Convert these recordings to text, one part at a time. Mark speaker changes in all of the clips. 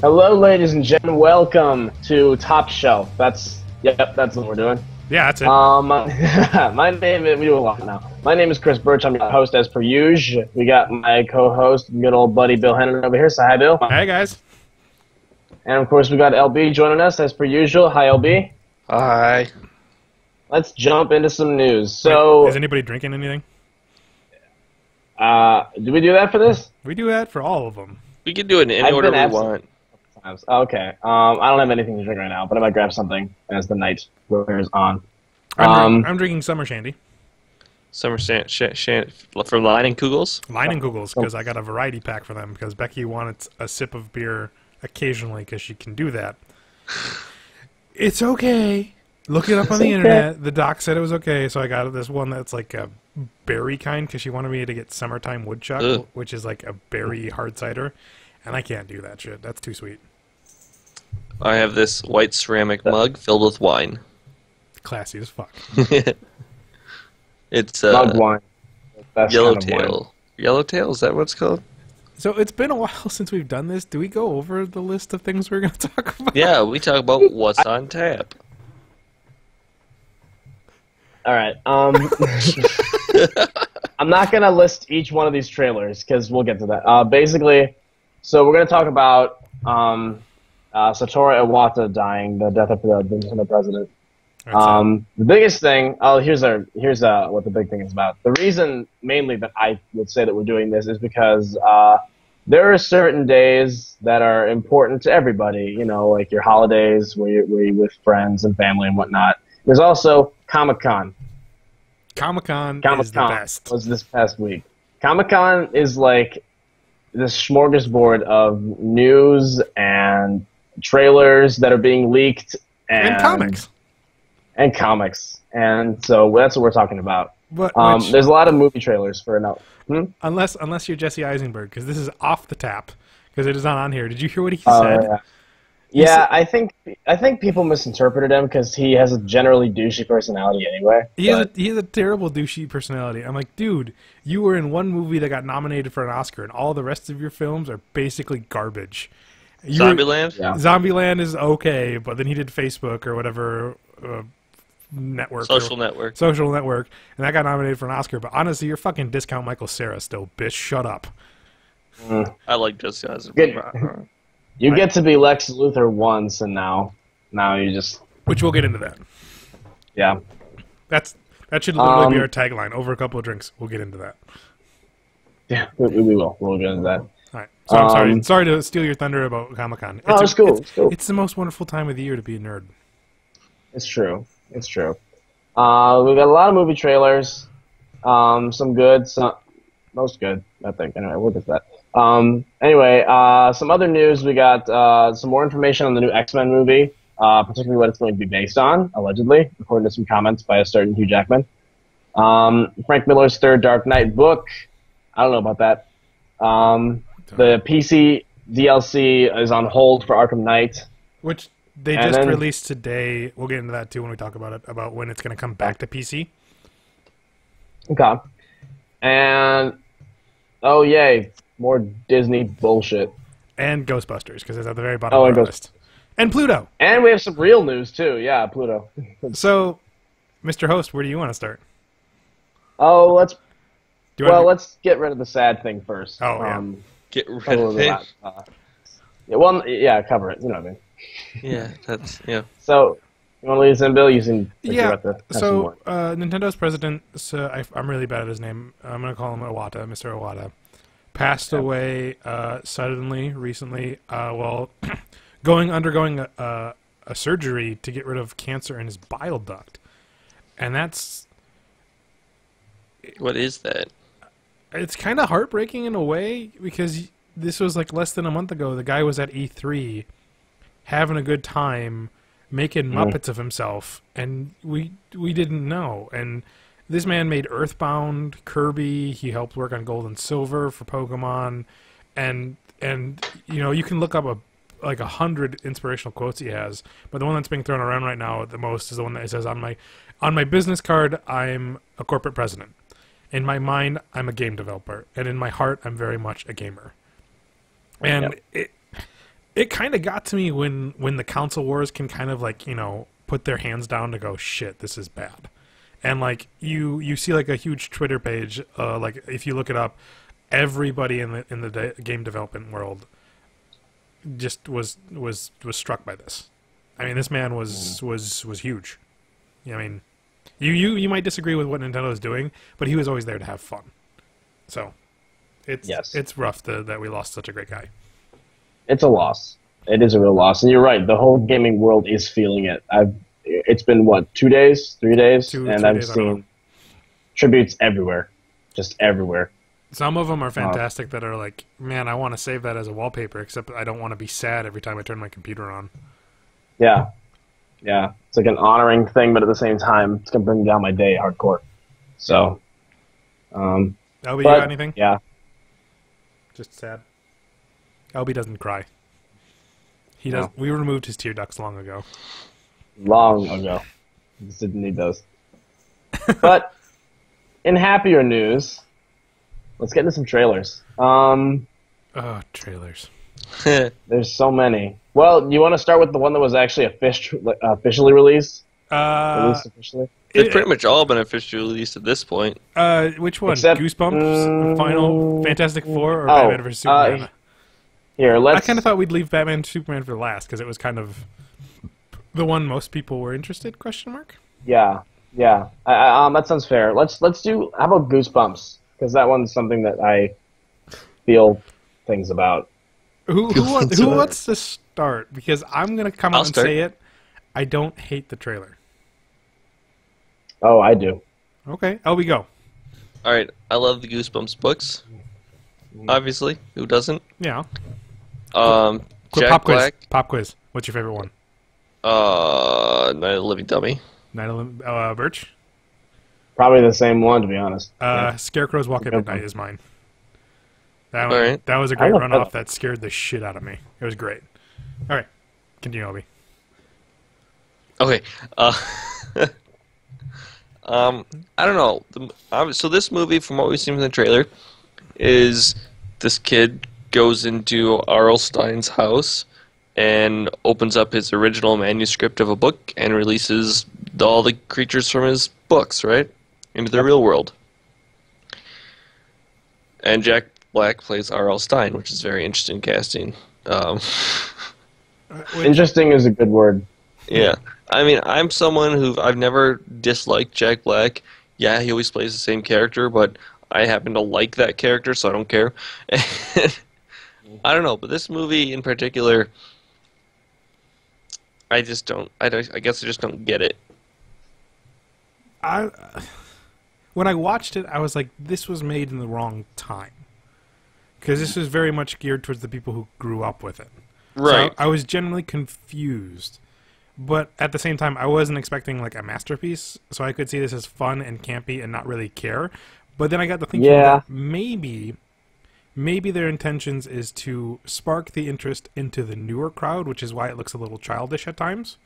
Speaker 1: Hello, ladies and gentlemen. Welcome to Top Shelf. That's what we're doing.
Speaker 2: Yeah, that's it.
Speaker 1: My name is we do a lot now. My name is Chris Birch. I'm your host as per usual. We got my co-host, good old buddy Bill Hennon over here. So hi, Bill.
Speaker 2: Hey guys.
Speaker 1: And of course, we got LB joining us as per usual. Hi, LB.
Speaker 3: Hi.
Speaker 1: Let's jump into some news. So,
Speaker 2: is anybody drinking anything?
Speaker 1: do we do that for this?
Speaker 2: We do that for all of them.
Speaker 3: We can do it in any order we want.
Speaker 1: Okay. I don't have anything to drink right now, but I might grab something as the night wears on.
Speaker 2: I'm drinking summer shandy.
Speaker 3: Summer from Line and Kugels?
Speaker 2: Line and Kugels, because I got a variety pack for them, because Becky wanted a sip of beer occasionally, because she can do that. It's okay. Look it up on the internet. The doc said it was okay, so I got this one that's like a berry kind, because she wanted me to get Summertime Woodchuck, which is like a berry hard cider, and I can't do that shit. That's too sweet.
Speaker 3: I have this white ceramic mug filled with wine.
Speaker 2: Classy as fuck.
Speaker 3: It's
Speaker 1: mug wine.
Speaker 3: Yellowtail. Yellowtail, is that what it's called?
Speaker 2: So it's been a while since we've done this. Do we go over the list of things we're going to talk about?
Speaker 3: Yeah, we talk about what's on tap.
Speaker 1: All right. I'm not going to list each one of these trailers because we'll get to that. Basically, so we're going to talk about Satoru Iwata dying, the death of the Nintendo president. The biggest thing. Here's what the big thing is about. The reason mainly that I would say that we're doing this is because there are certain days that are important to everybody. You know, like your holidays, where you're with friends and family and whatnot. There's also Comic-Con.
Speaker 2: Comic-Con is the best.
Speaker 1: Was this past week. Comic-Con is like this smorgasbord of news and trailers that are being leaked and
Speaker 2: comics.
Speaker 1: And comics. And so that's what we're talking about.
Speaker 2: But
Speaker 1: there's a lot of movie trailers for now.
Speaker 2: Unless you're Jesse Eisenberg, because this is off the tap, because it is not on here. Did you hear what he said?
Speaker 1: Yeah, I think people misinterpreted him because he has a generally douchey personality anyway.
Speaker 2: He has a terrible douchey personality. I'm like, dude, you were in one movie that got nominated for an Oscar, and all the rest of your films are basically garbage.
Speaker 3: Zombieland?
Speaker 1: Yeah.
Speaker 2: Zombieland is okay, but then he did Facebook or whatever network.
Speaker 3: Social network,
Speaker 2: and that got nominated for an Oscar. But honestly, you're fucking discount Michael Cera still, bitch. Shut up.
Speaker 3: I like Jesse Eisenberg.
Speaker 1: You get to be Lex Luthor once, and now you just...
Speaker 2: Which we'll get into that.
Speaker 1: Yeah.
Speaker 2: That should literally be our tagline. Over a couple of drinks, we'll get into that.
Speaker 1: Yeah, we will. We'll get into that.
Speaker 2: All right. So I'm sorry to steal your thunder about Comic-Con.
Speaker 1: It's cool.
Speaker 2: It's the most wonderful time of the year to be a nerd.
Speaker 1: It's true. It's true. We've got a lot of movie trailers. Some good, most good, I think. Anyway, we'll get to that. Anyway, some other news. We got some more information on the new X-Men movie, particularly what it's going to be based on, allegedly, according to some comments by a certain Hugh Jackman. Frank Miller's third Dark Knight book. I don't know about that. The PC DLC is on hold for Arkham Knight.
Speaker 2: Which they just released today. We'll get into that, too, when we talk about it, about when it's going to come back to PC.
Speaker 1: Okay. And, oh, yay. More Disney bullshit.
Speaker 2: And Ghostbusters, because it's at the very bottom of our list. And Pluto.
Speaker 1: And we have some real news, too. Yeah, Pluto.
Speaker 2: So, Mr. Host, where do you want to start?
Speaker 1: Oh, let's get rid of the sad thing first.
Speaker 2: Oh, yeah.
Speaker 3: Get rid of it?
Speaker 1: Cover it. You know what I mean.
Speaker 3: Yeah, that's, yeah.
Speaker 1: So, you want to lead us in, Bill?
Speaker 2: So, Nintendo's president, I'm really bad at his name. I'm going to call him Iwata, Mr. Iwata. Passed away suddenly recently while undergoing a surgery to get rid of cancer in his bile duct. And that's...
Speaker 3: What is that?
Speaker 2: It's kind of heartbreaking in a way, because this was like less than a month ago. The guy was at E3 having a good time, making Muppets of himself, and we didn't know. And this man made Earthbound, Kirby. He helped work on Gold and Silver for Pokemon, and you know, you can look up like 100 inspirational quotes he has. But the one that's being thrown around right now the most is the one that says, "On my business card, I'm a corporate president. In my mind, I'm a game developer, and in my heart, I'm very much a gamer." And it kind of got to me when the console wars can kind of like, you know, put their hands down to go, shit, this is bad. And like you see like a huge Twitter page, like if you look it up, everybody in the game development world just was struck by this. I mean, this man was huge. I mean, you might disagree with what Nintendo is doing, but he was always there to have fun. So it's rough that we lost such a great guy.
Speaker 1: It's a loss. It is a real loss, and you're right. The whole gaming world is feeling it. It's been what, 2 days, 3 days, and I've seen tributes everywhere, just everywhere.
Speaker 2: Some of them are fantastic that are like, man, I want to save that as a wallpaper, except I don't want to be sad every time I turn my computer on.
Speaker 1: Yeah. Yeah. It's like an honoring thing, but at the same time, it's going to bring down my day hardcore. So,
Speaker 2: LB, you got anything?
Speaker 1: Yeah.
Speaker 2: Just sad. LB doesn't cry. He does. We removed his tear ducts long ago.
Speaker 1: Long ago. Just didn't need those. But, in happier news, let's get into some trailers.
Speaker 2: Oh, trailers.
Speaker 1: There's so many. Well, you want to start with the one that was actually officially released? Released officially?
Speaker 3: They've pretty much all been officially released at this point.
Speaker 2: Which one?
Speaker 1: Except,
Speaker 2: Goosebumps, Final Fantastic Four, or Batman vs Superman? I kind of thought we'd leave Batman Superman for last because it was kind of the one most people were interested? Question mark.
Speaker 1: Yeah. That sounds fair. Let's do. How about Goosebumps? Because that one's something that I feel things about.
Speaker 2: Who wants to start? Because I'm gonna come out and say it. I don't hate the trailer.
Speaker 1: Oh, I do.
Speaker 2: Okay, LB, go.
Speaker 3: All right, I love the Goosebumps books. Obviously, who doesn't?
Speaker 2: Yeah.
Speaker 3: Jack Black.
Speaker 2: Pop quiz. What's your favorite one?
Speaker 3: Night of the Living Dummy.
Speaker 2: Birch.
Speaker 1: Probably the same one, to be honest.
Speaker 2: Scarecrow's Walk at Midnight is mine. That was a
Speaker 1: I
Speaker 2: great
Speaker 1: love
Speaker 2: runoff that scared the shit out of me. It was great. All right, continue, LB.
Speaker 3: Okay. I don't know. So this movie, from what we've seen from the trailer, is this kid goes into R.L. Stein's house and opens up his original manuscript of a book and releases all the creatures from his books, right, into the real world. And Jack Black plays R.L. Stein, which is very interesting casting.
Speaker 1: Interesting is a good word.
Speaker 3: Yeah. I mean, I'm someone I've never disliked Jack Black. Yeah, he always plays the same character, but I happen to like that character, so I don't care. I don't know, but this movie in particular, I guess I just don't get it.
Speaker 2: When I watched it, I was like, this was made in the wrong time. Because this was very much geared towards the people who grew up with it.
Speaker 3: Right.
Speaker 2: So I was genuinely confused. But at the same time, I wasn't expecting like a masterpiece, so I could see this as fun and campy and not really care. But then I got to thinking that maybe their intentions is to spark the interest into the newer crowd, which is why it looks a little childish at times,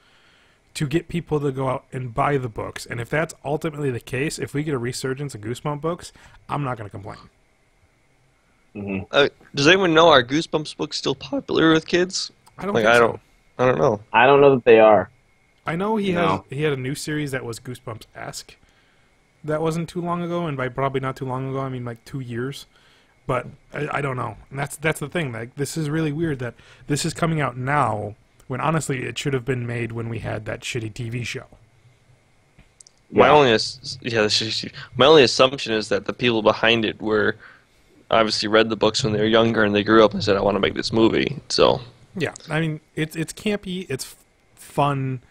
Speaker 2: to get people to go out and buy the books. And if that's ultimately the case, if we get a resurgence of Goosebumps books, I'm not going to complain.
Speaker 1: Mm-hmm.
Speaker 3: Does anyone know, are Goosebumps books still popular with kids?
Speaker 2: I don't think so.
Speaker 3: I don't know.
Speaker 1: I don't know that they are.
Speaker 2: I know he had a new series that was Goosebumps-esque. That wasn't too long ago, and by probably not too long ago, I mean like 2 years. But I don't know. And that's the thing. Like, this is really weird that this is coming out now when honestly it should have been made when we had that shitty TV show.
Speaker 3: My only assumption is that the people behind it were obviously read the books when they were younger and they grew up and said, I want to make this movie. So
Speaker 2: yeah, I mean, it's campy, it's fun.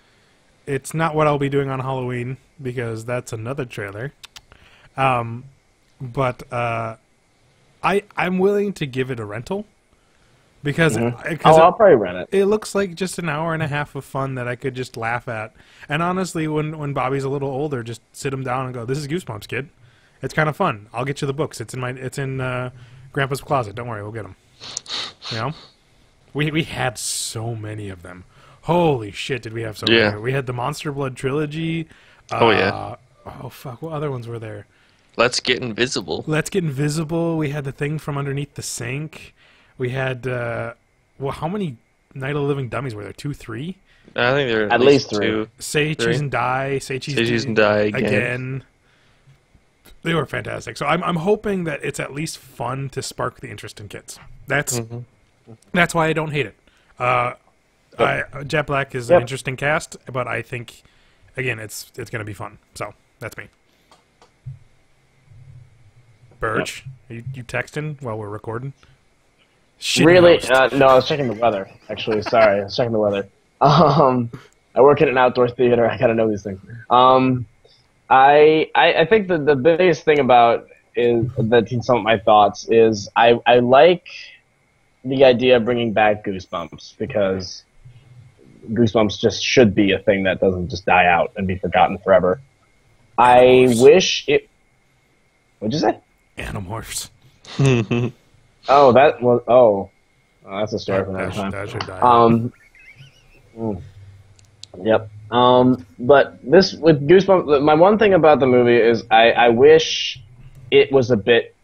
Speaker 2: It's not what I'll be doing on Halloween because that's another trailer. But I'm willing to give it a rental because
Speaker 1: I'll probably rent it.
Speaker 2: It looks like just an hour and a half of fun that I could just laugh at. And honestly, when Bobby's a little older, just sit him down and go, "This is Goosebumps, kid. It's kind of fun. I'll get you the books. It's in Grandpa's closet. Don't worry, we'll get them." You know, we had so many of them. Holy shit, did we have so many? We had the Monster Blood trilogy. Oh fuck, what other ones were there?
Speaker 3: Let's Get Invisible.
Speaker 2: Let's Get Invisible. We had the thing from underneath the sink. We had how many Night of the Living Dummies were there 2, 3.
Speaker 3: I think there are
Speaker 1: At least 3.
Speaker 3: two.
Speaker 2: Say
Speaker 3: Three.
Speaker 2: Cheese and Die. Say Cheese
Speaker 3: and Die again.
Speaker 2: again. They were fantastic. So I'm hoping that it's at least fun to spark the interest in kids. That's why I don't hate it. Jet Black is an interesting cast, but I think again it's going to be fun. So that's me. Burge, you texting while we're recording? Shitty
Speaker 1: Really?
Speaker 2: host.
Speaker 1: No, I was checking the weather. Actually, sorry, I was checking the weather. I work in an outdoor theater. I gotta know these things. I think the biggest thing about is that some of my thoughts is I like the idea of bringing back Goosebumps, because Goosebumps just should be a thing that doesn't just die out and be forgotten forever. I wish it. What'd you say?
Speaker 2: Animorphs.
Speaker 1: Oh, that was. Oh, that's a story for another time.
Speaker 2: That should die.
Speaker 1: Yep. But this with Goosebumps, my one thing about the movie is I wish it was a bit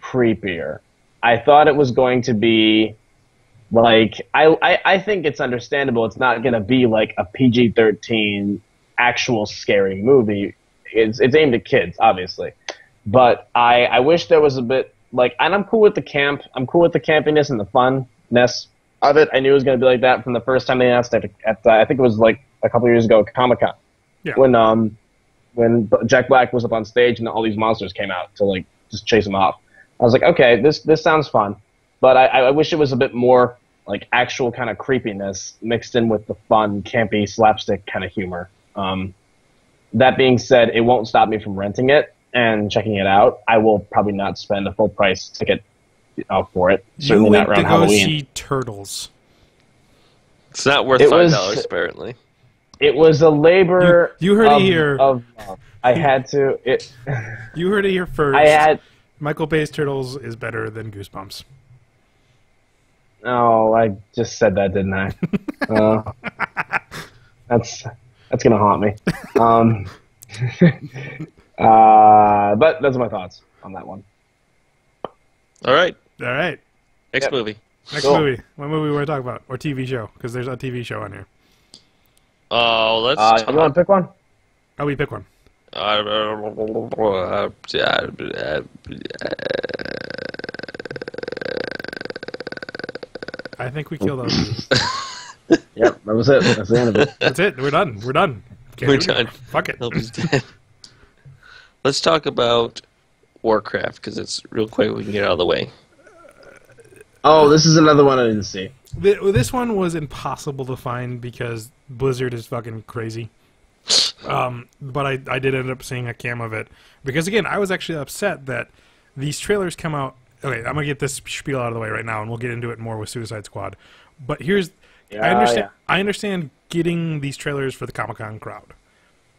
Speaker 1: creepier. I thought it was going to be like I think it's understandable. It's not going to be like a PG-13 actual scary movie. It's aimed at kids, obviously. But I wish there was a bit like, and I'm cool with the camp. I'm cool with the campiness and the funness of it. I knew it was going to be like that from the first time they announced it at I think it was like a couple years ago at Comic-Con.
Speaker 2: Yeah.
Speaker 1: When Jack Black was up on stage and all these monsters came out to like just chase him off. I was like, okay, this sounds fun, but I wish it was a bit more like actual kind of creepiness mixed in with the fun, campy, slapstick kind of humor. That being said, it won't stop me from renting it and checking it out. I will probably not spend a full price ticket for it. Certainly not around Halloween.
Speaker 2: You went to go see Turtles.
Speaker 3: It's not worth $5 apparently.
Speaker 1: It was a labor.
Speaker 2: You heard it here.
Speaker 1: Of love. I had to.
Speaker 2: You heard it here first.
Speaker 1: I had.
Speaker 2: Michael Bay's Turtles is better than Goosebumps.
Speaker 1: Oh, I just said that, didn't I? That's gonna haunt me. But those are my thoughts on that one.
Speaker 3: All right.
Speaker 2: Next
Speaker 3: movie.
Speaker 2: Next movie. What movie we want to talk about? Or TV show? Because there's a TV show on here.
Speaker 3: Oh, let's.
Speaker 1: You want to pick one?
Speaker 2: Oh, we pick one. I think we killed all.
Speaker 1: Yep, that was it. That's the end of it.
Speaker 2: That's it. We're done. We're done.
Speaker 3: We're done.
Speaker 2: Fuck it.
Speaker 3: Nobody's dead. Let's talk about Warcraft, because it's real quick. We can get it out of the way.
Speaker 1: Oh, this is another one I didn't see.
Speaker 2: This one was impossible to find because Blizzard is fucking crazy. But I did end up seeing a cam of it. Because, again, I was actually upset that these trailers come out... Okay, I'm going to get this spiel out of the way right now, and we'll get into it more with Suicide Squad. But here's... I understand getting these trailers for the Comic-Con crowd.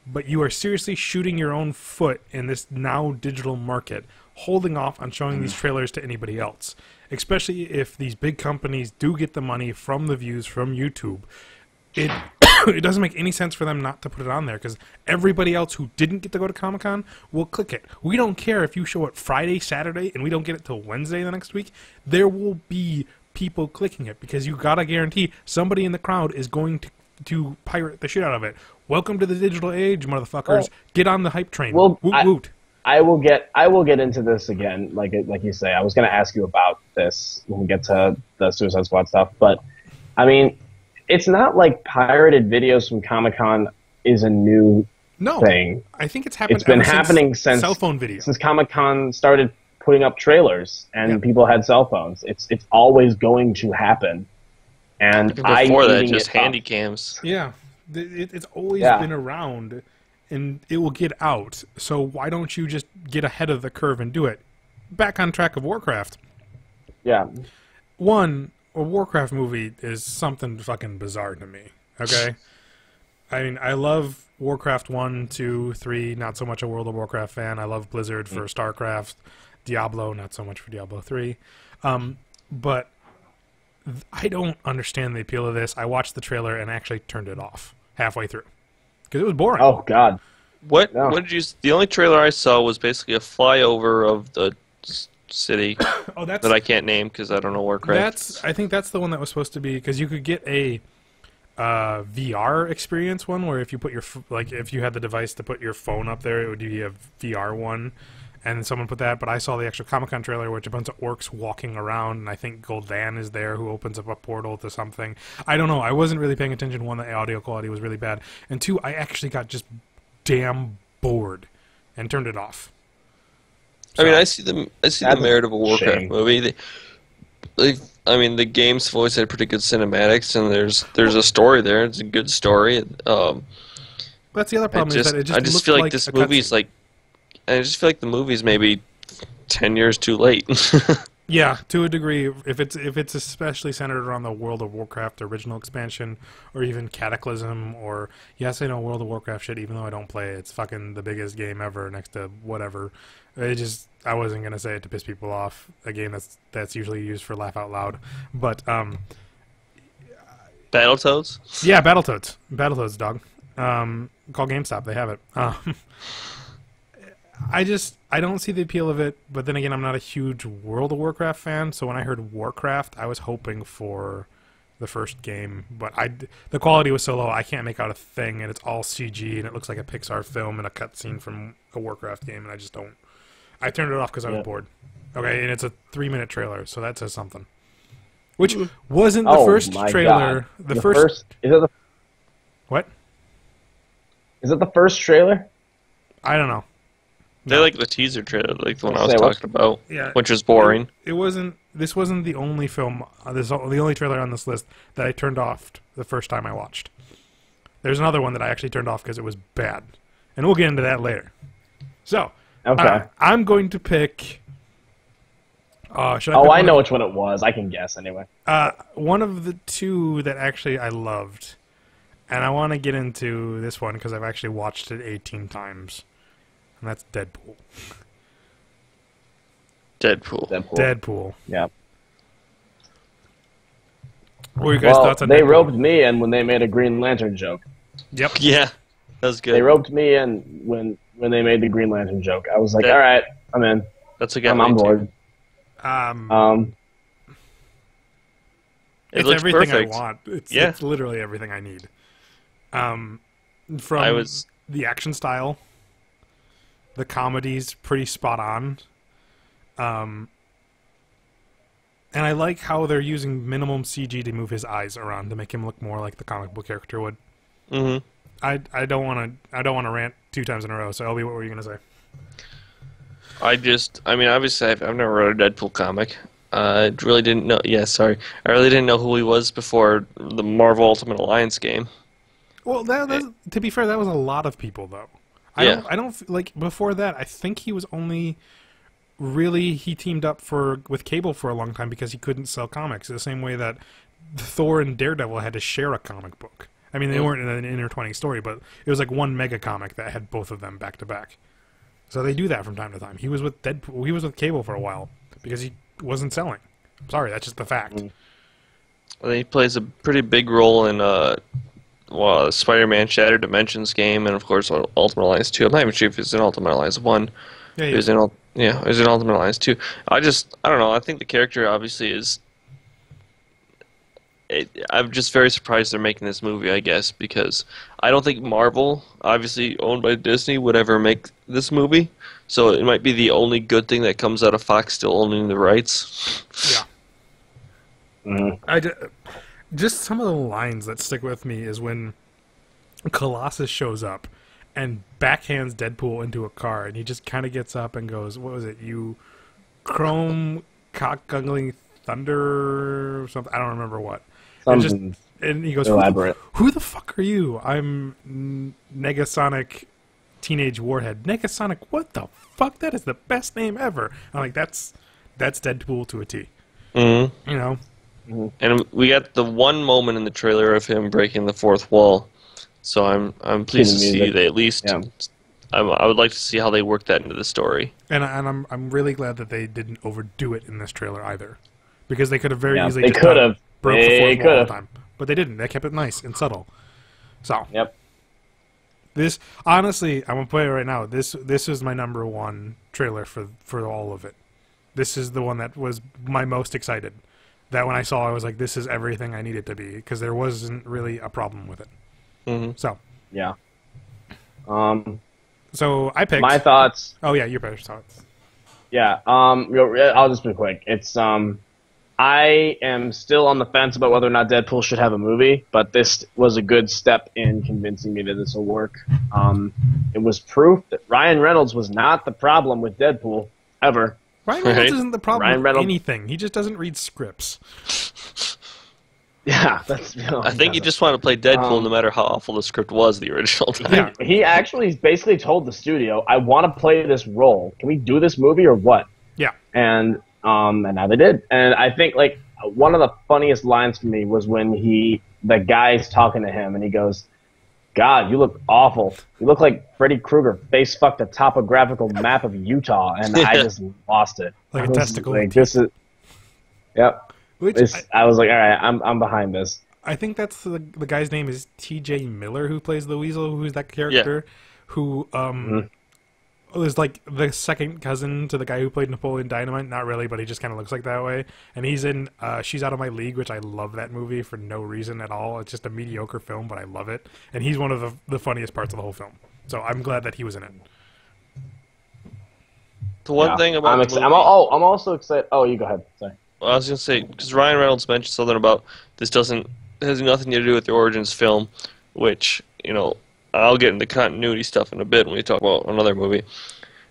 Speaker 2: But you are seriously shooting your own foot in this now digital market, holding off on showing these trailers to anybody else. Especially if these big companies do get the money from the views from YouTube. It doesn't make any sense for them not to put it on there, because everybody else who didn't get to go to Comic-Con will click it. We don't care if you show it Friday, Saturday, and we don't get it till Wednesday the next week. There will be people clicking it, because you gotta guarantee somebody in the crowd is going to pirate the shit out of it. Welcome to the digital age, motherfuckers. Get on the hype train.
Speaker 1: Well,
Speaker 2: woot woot.
Speaker 1: I will get into this again, like you say. I was going to ask you about this when we get to the Suicide Squad stuff, but I mean, it's not like pirated videos from Comic-Con is a new thing.
Speaker 2: I think it's happened.
Speaker 1: It's been happening since
Speaker 2: cell phone videos.
Speaker 1: Since Comic-Con started putting up trailers and people had cell phones. It's always going to happen. And
Speaker 3: before that, just handy cams.
Speaker 2: Yeah, it's always been around. And it will get out. So why don't you just get ahead of the curve and do it? Back on track of Warcraft.
Speaker 1: Yeah.
Speaker 2: One, a Warcraft movie is something fucking bizarre to me. Okay? I mean, I love Warcraft 1, 2, 3, not so much a World of Warcraft fan. I love Blizzard for StarCraft. Diablo, not so much for Diablo 3. But I don't understand the appeal of this. I watched the trailer and actually turned it off halfway through. Because it was boring.
Speaker 1: Oh, God.
Speaker 3: What did you... The only trailer I saw was basically a flyover of the city
Speaker 2: Oh, that's
Speaker 3: that I can't name because I don't know Warcraft.
Speaker 2: I think that's the one that was supposed to be, because you could get a VR experience one where if you put your if you had the device to put your phone up there, it would be a VR one, and someone put that. But I saw the actual Comic-Con trailer, which a bunch of orcs walking around, and I think Gul'dan is there, who opens up a portal to something. I don't know. I wasn't really paying attention. One, the audio quality was really bad, and two, I actually got just damn bored and turned it off.
Speaker 3: I mean, I see the merit of a Warcraft
Speaker 1: shame.
Speaker 3: movie. I mean, the games have always had pretty good cinematics, and there's a story there. It's a good story.
Speaker 2: That's the other problem, is that it just
Speaker 3: I just
Speaker 2: looked
Speaker 3: feel like
Speaker 2: like
Speaker 3: this
Speaker 2: a
Speaker 3: movie's
Speaker 2: cutscene.
Speaker 3: I just feel like the movie's maybe 10 years too late.
Speaker 2: Yeah, to a degree, if it's especially centered around the World of Warcraft original expansion, or even Cataclysm, or yes, I know World of Warcraft shit, even though I don't play it. It's fucking the biggest game ever next to whatever. I wasn't gonna say it to piss people off. A game that's usually used for laugh out loud, but
Speaker 3: Battletoads?
Speaker 2: yeah, Battletoads, dog. Call GameStop, they have it. I don't see the appeal of it, but then again, I'm not a huge World of Warcraft fan, so when I heard Warcraft, I was hoping for the first game, but the quality was so low, I can't make out a thing, and it's all CG, and it looks like a Pixar film and a cutscene from a Warcraft game, and I just don't. I turned it off because I was bored. Okay, and it's a 3-minute trailer, so that says something. Which wasn't the first
Speaker 1: my
Speaker 2: trailer.
Speaker 1: God.
Speaker 2: The first.
Speaker 1: Is it
Speaker 2: What?
Speaker 1: is it the first trailer?
Speaker 2: I don't know.
Speaker 3: They're like the teaser trailer, like the one I was
Speaker 1: Say, what's-
Speaker 3: talking about,
Speaker 2: Yeah,
Speaker 3: which is boring.
Speaker 2: It wasn't. This wasn't the only film. The only trailer on this list that I turned off the first time I watched. There's another one that I actually turned off because it was bad, and we'll get into that later. So,
Speaker 1: Okay.
Speaker 2: I'm going to pick. Should I?
Speaker 1: Oh,
Speaker 2: pick
Speaker 1: I
Speaker 2: one
Speaker 1: know
Speaker 2: of-
Speaker 1: which one it was. I can guess anyway.
Speaker 2: one of the two that actually I loved, and I want to get into this one because I've actually watched it 18 times, and that's Deadpool. Deadpool.
Speaker 1: Yeah.
Speaker 2: What are your guys'
Speaker 1: Well,
Speaker 2: thoughts on
Speaker 1: they
Speaker 2: Deadpool?
Speaker 1: roped me in when they made a Green Lantern joke.
Speaker 2: Yep.
Speaker 3: Yeah, that was good.
Speaker 1: They roped me in when they made the Green Lantern joke. I was like, all right, I'm in.
Speaker 3: That's a good
Speaker 1: I'm on board.
Speaker 3: It
Speaker 2: It's
Speaker 3: looks
Speaker 2: everything
Speaker 3: perfect.
Speaker 2: I want. It's literally everything I need. From the action style, the comedy's pretty spot on. And I like how they're using minimum CG to move his eyes around to make him look more like the comic book character would.
Speaker 3: Mm-hmm.
Speaker 2: I don't want to rant 2 times in a row. So Elby, what were you gonna say?
Speaker 3: I mean, obviously, I've never read a Deadpool comic. I really didn't know. Yeah, sorry. I really didn't know who he was before the Marvel Ultimate Alliance game.
Speaker 2: Well, to be fair, that was a lot of people though. I don't like before that. I think he was only really he teamed up with Cable for a long time because he couldn't sell comics the same way that Thor and Daredevil had to share a comic book. I mean, they weren't in an intertwining story, but it was like one mega comic that had both of them back to back. So they do that from time to time. He was with Deadpool. He was with Cable for a while because he wasn't selling. I'm sorry, that's just the fact.
Speaker 3: Well, he plays a pretty big role in Spider-Man Shattered Dimensions game, and of course Ultimate Alliance 2. I'm not even sure if he's in Ultimate Alliance 1.
Speaker 2: Yeah,
Speaker 3: He was in Ultimate Alliance 2. I don't know. I think the character obviously is. I'm just very surprised they're making this movie, I guess, because I don't think Marvel, obviously owned by Disney, would ever make this movie. So it might be the only good thing that comes out of Fox still owning the rights.
Speaker 2: Yeah. Just some of the lines that stick with me is when Colossus shows up and backhands Deadpool into a car, and he just kind of gets up and goes, "What was it? You chrome cock-guggling thunder or something? I don't remember what." And he goes,
Speaker 1: elaborate.
Speaker 2: Who the fuck are you? I'm Negasonic Teenage Warhead. Negasonic, what the fuck? That is the best name ever. I'm like, that's Deadpool to a T.
Speaker 3: Mm-hmm.
Speaker 2: You know?
Speaker 3: And we got the one moment in the trailer of him breaking the fourth wall. So I'm pleased to see they at least. Yeah. I would like to see how they work that into the story.
Speaker 2: And I'm really glad that they didn't overdo it in this trailer either, because they could have very easily.
Speaker 1: They could have
Speaker 2: broke the fourth wall all the time, but they didn't. They kept it nice and subtle. So.
Speaker 1: Yep.
Speaker 2: This honestly, I'm gonna play it right now. This is my number one trailer for all of it. this is the one that was my most excited. That when I saw, I was like, this is everything I need it to be, because there wasn't really a problem with it.
Speaker 3: Mm-hmm.
Speaker 2: So
Speaker 1: Yeah.
Speaker 2: So I picked
Speaker 1: My thoughts.
Speaker 2: Oh yeah, your better thoughts.
Speaker 1: Yeah. I'll just be quick. It's I am still on the fence about whether or not Deadpool should have a movie, but this was a good step in convincing me that this will work. It was proof that Ryan Reynolds was not the problem with Deadpool ever.
Speaker 2: Ryan Reynolds
Speaker 3: Right.
Speaker 2: isn't the problem
Speaker 1: Ryan
Speaker 2: with
Speaker 1: Reynolds-
Speaker 2: anything. He just doesn't read scripts.
Speaker 1: Yeah, that's.
Speaker 3: I think he just wanted to play Deadpool no matter how awful the script was the original time.
Speaker 2: Yeah.
Speaker 1: He actually basically told the studio, "I want to play this role. Can we do this movie or what?"
Speaker 2: Yeah.
Speaker 1: And now they did. And I think like one of the funniest lines for me was when the guy's talking to him and he goes, "God, you look awful. You look like Freddy Krueger face fucked a topographical map of Utah," and I just lost it.
Speaker 2: Like a
Speaker 1: I was
Speaker 2: testicle.
Speaker 1: Like, this is. Yep.
Speaker 2: Which
Speaker 1: I was like, all right, I'm behind this.
Speaker 2: I think that's the guy's name is T.J. Miller, who plays the Weasel, who's that character, who was like the second cousin to the guy who played Napoleon Dynamite. Not really, but he just kind of looks like that way. And he's in She's Out of My League, which I love that movie for no reason at all. It's just a mediocre film, but I love it. And he's one of the funniest parts of the whole film. So I'm glad that he was in it.
Speaker 3: The one thing about the movie,
Speaker 1: I'm also excited. Oh, you go ahead. Sorry.
Speaker 3: I was gonna say, because Ryan Reynolds mentioned something about this has nothing to do with the Origins film, which, you know, I'll get into continuity stuff in a bit when we talk about another movie.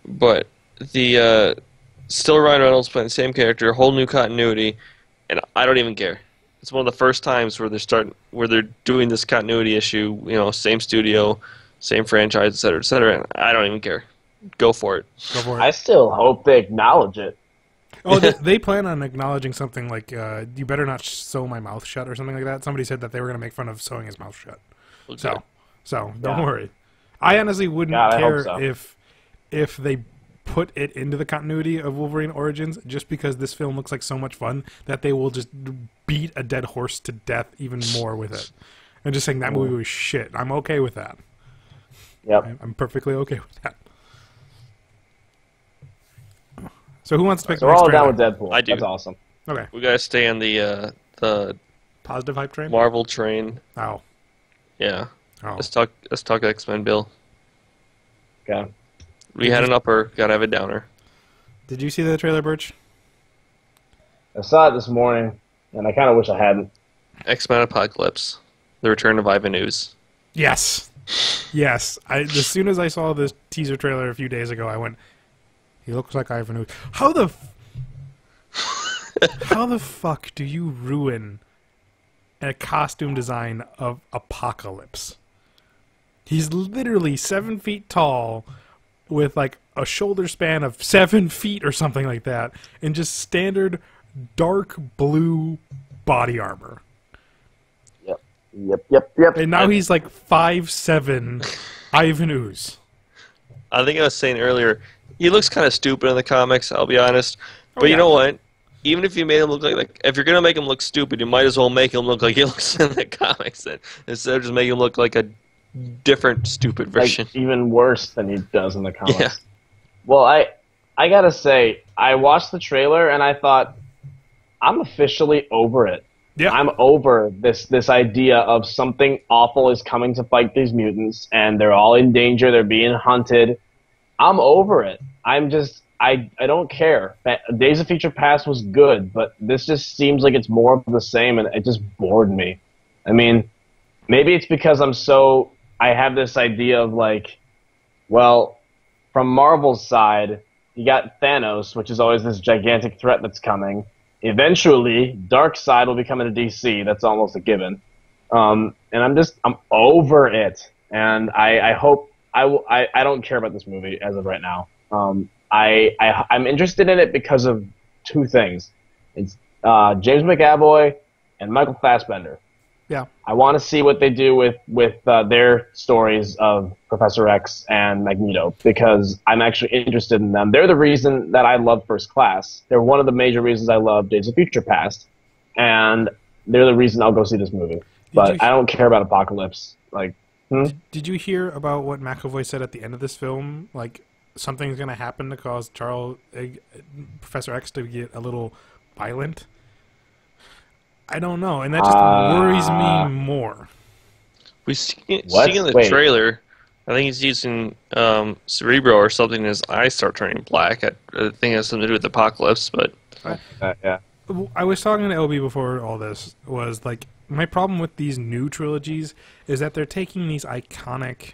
Speaker 3: But the still Ryan Reynolds playing the same character, whole new continuity, and I don't even care. It's one of the first times where they're doing this continuity issue, you know, same studio, same franchise, et cetera, and I don't even care. Go for it.
Speaker 2: Go for it.
Speaker 1: I still hope they acknowledge it.
Speaker 2: Oh, they plan on acknowledging something like, you better not sew my mouth shut or something like that. Somebody said that they were going to make fun of sewing his mouth shut.
Speaker 3: Okay.
Speaker 2: So don't worry. I honestly wouldn't
Speaker 1: God, I
Speaker 2: care
Speaker 1: hope so.
Speaker 2: if they put it into the continuity of Wolverine Origins, just because this film looks like so much fun that they will just beat a dead horse to death even more with it. And just saying that movie was shit. I'm okay with that.
Speaker 1: Yep.
Speaker 2: I'm perfectly okay with that. So who wants to pick
Speaker 1: So
Speaker 2: the
Speaker 1: we're
Speaker 2: next
Speaker 1: all down
Speaker 2: trailer?
Speaker 1: with Deadpool.
Speaker 3: I do.
Speaker 1: That's awesome.
Speaker 2: Okay.
Speaker 3: We gotta stay on the
Speaker 2: Positive hype train?
Speaker 3: Marvel train.
Speaker 2: Oh.
Speaker 3: Yeah.
Speaker 2: Oh.
Speaker 3: Let's talk X-Men, Bill.
Speaker 1: Okay.
Speaker 3: We had an upper, gotta have a downer.
Speaker 2: Did you see the trailer, Birch?
Speaker 1: I saw it this morning, and I kind of wish I hadn't.
Speaker 3: X-Men Apocalypse. The Return of Ivan Ooze.
Speaker 2: Yes. Yes. As soon as I saw this teaser trailer a few days ago, I went, he looks like Ivan Ooze. How the fuck do you ruin a costume design of Apocalypse? He's literally 7 feet tall with like a shoulder span of 7 feet or something like that, and just standard dark blue body armor.
Speaker 1: Yep.
Speaker 2: And now he's like 5'7", Ivan Ooze.
Speaker 3: I think I was saying earlier, he looks kind of stupid in the comics, I'll be honest. But
Speaker 2: yeah.
Speaker 3: you know what? Even if you made him look like if you're going to make him look stupid, you might as well make him look like he looks in the comics then, instead of just making him look like a different stupid version.
Speaker 1: Like, even worse than he does in the comics.
Speaker 3: Yeah.
Speaker 1: Well, I gotta say, I watched the trailer and I thought, I'm officially over it.
Speaker 2: Yeah.
Speaker 1: I'm over this idea of something awful is coming to fight these mutants and they're all in danger, they're being hunted. I'm over it. I don't care. Days of Future Past was good, but this just seems like it's more of the same, and it just bored me. I mean, maybe it's because I have this idea of like, well, from Marvel's side, you got Thanos, which is always this gigantic threat that's coming. Eventually, Darkseid will be coming to DC. That's almost a given. And I'm over it. And I hope I don't care about this movie as of right now. I'm interested in it because of two things. It's James McAvoy and Michael Fassbender.
Speaker 2: Yeah.
Speaker 1: I want to see what they do with their stories of Professor X and Magneto, because I'm actually interested in them. They're the reason that I love First Class. They're one of the major reasons I love Days of Future Past, and they're the reason I'll go see this movie. But I don't care about Apocalypse. Like,
Speaker 2: did you hear about what McAvoy said at the end of this film? Like, something's going to happen to cause Professor X to get a little violent. I don't know, and that just worries me more.
Speaker 3: We see in the
Speaker 1: Wait.
Speaker 3: trailer. I think he's using Cerebro or something, and his eyes start turning black. I think it has something to do with Apocalypse, but
Speaker 1: Yeah.
Speaker 2: I was talking to LB before all this. Was like, my problem with these new trilogies is that they're taking these iconic,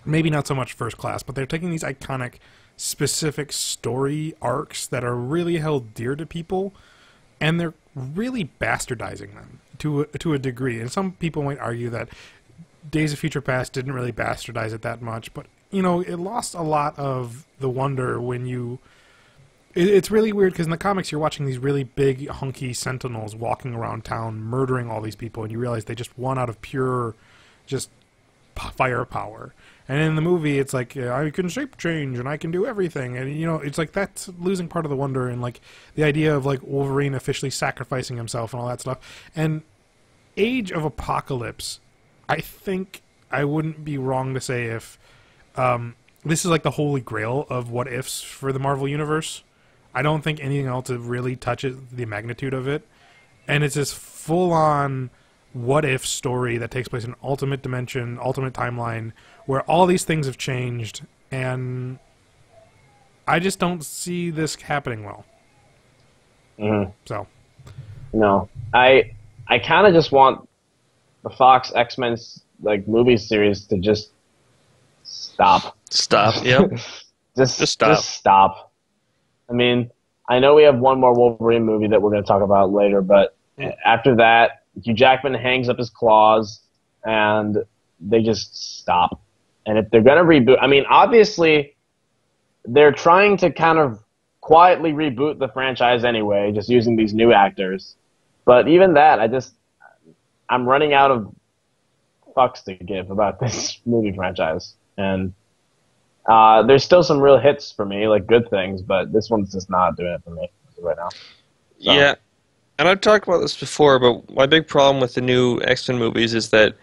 Speaker 2: maybe not so much First Class, but they're taking these iconic, specific story arcs that are really held dear to people, and they're really bastardizing them to a degree. And some people might argue that Days of Future Past didn't really bastardize it that much, but you know, it lost a lot of the wonder when you. It's really weird because in the comics you're watching these really big, hunky Sentinels walking around town, murdering all these people, and you realize they just won out of pure, just firepower. And in the movie, it's like, I can shape change and I can do everything, and you know, it's like that's losing part of the wonder and like the idea of like Wolverine officially sacrificing himself and all that stuff. And Age of Apocalypse, I think I wouldn't be wrong to say if this is like the holy grail of what ifs for the Marvel Universe. I don't think anything else really touches the magnitude of it. And it's this full-on what-if story that takes place in Ultimate Dimension, Ultimate Timeline, where all these things have changed, and I just don't see this happening well.
Speaker 1: Mm-hmm.
Speaker 2: So.
Speaker 1: No. I kind of just want the Fox X-Men like movie series to just stop.
Speaker 3: Stop. Yep.
Speaker 1: just
Speaker 3: stop.
Speaker 1: Just stop. I mean, I know we have one more Wolverine movie that we're going to talk about later, but after that, Hugh Jackman hangs up his claws, and they just stop. And if they're going to reboot, I mean, obviously, they're trying to kind of quietly reboot the franchise anyway, just using these new actors. But even that, I'm running out of fucks to give about this movie franchise. And there's still some real hits for me, like good things, but this one's just not doing it for me right now. So.
Speaker 3: Yeah, and I've talked about this before, but my big problem with the new X-Men movies is that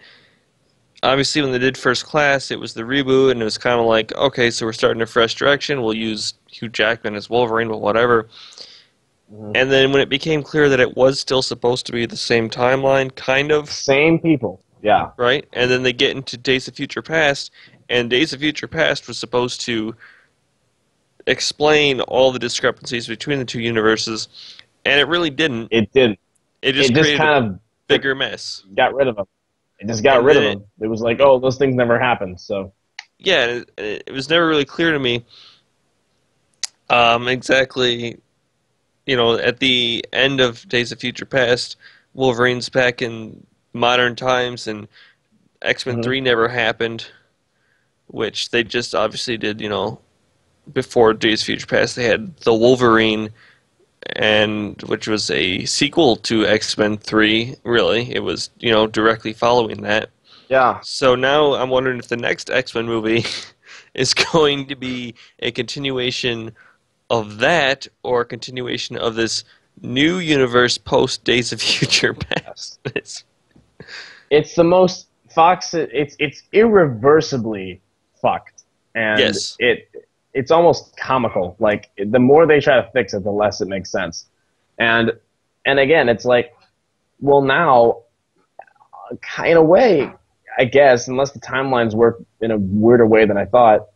Speaker 3: obviously when they did First Class, it was the reboot, and it was kind of like, okay, so we're starting a fresh direction. We'll use Hugh Jackman as Wolverine, but whatever. Mm-hmm. And then when it became clear that it was still supposed to be the same timeline, kind of.
Speaker 1: Same people, yeah.
Speaker 3: Right? And then they get into Days of Future Past, and Days of Future Past was supposed to explain all the discrepancies between the two universes, and it really didn't.
Speaker 1: It didn't.
Speaker 3: It just created kind of bigger mess.
Speaker 1: Got rid of them. It just got rid of them. It was like, oh, those things never happened. So
Speaker 3: yeah, it was never really clear to me exactly. You know, at the end of Days of Future Past, Wolverine's back in modern times, and X-Men 3 never happened, which they just obviously did, you know, before Days of Future Past. They had The Wolverine, and which was a sequel to X-Men 3, really. It was, you know, directly following that.
Speaker 1: Yeah.
Speaker 3: So now I'm wondering if the next X-Men movie is going to be a continuation of that, or a continuation of this new universe post Days of Future Past.
Speaker 1: It's the most Fox. It's irreversibly fucked, and
Speaker 3: yes.
Speaker 1: It's almost comical. Like the more they try to fix it, the less it makes sense. And again, it's like, well, now, in a way, I guess, unless the timelines work in a weirder way than I thought.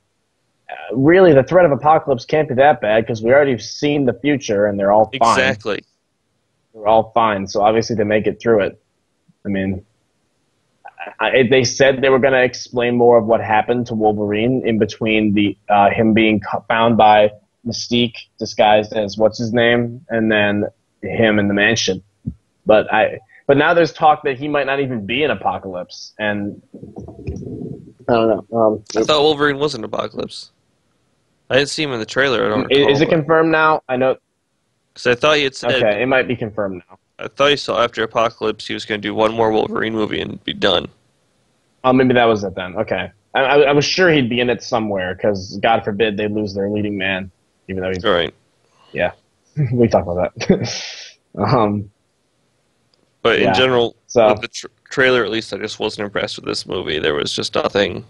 Speaker 1: Really, the threat of apocalypse can't be that bad because we already seen the future and they're all fine.
Speaker 3: Exactly.
Speaker 1: They're all fine, so obviously they make it through it. I mean, they said they were going to explain more of what happened to Wolverine in between the him being found by Mystique disguised as what's his name, and then him in the mansion. But now there's talk that he might not even be in Apocalypse, and I don't know.
Speaker 3: I thought Wolverine was in Apocalypse. I didn't see him in the trailer. I don't recall.
Speaker 1: Is it confirmed now? I know.
Speaker 3: Because I thought he had said.
Speaker 1: Okay, it might be confirmed now.
Speaker 3: I thought he saw after Apocalypse he was going to do one more Wolverine movie and be done.
Speaker 1: Oh, maybe that was it then. Okay. I was sure he'd be in it somewhere, because God forbid they lose their leading man, even though he's...
Speaker 3: Right.
Speaker 1: Yeah. We talked about that.
Speaker 3: But in general,
Speaker 1: so,
Speaker 3: with the trailer at least, I just wasn't impressed with this movie. There was just nothing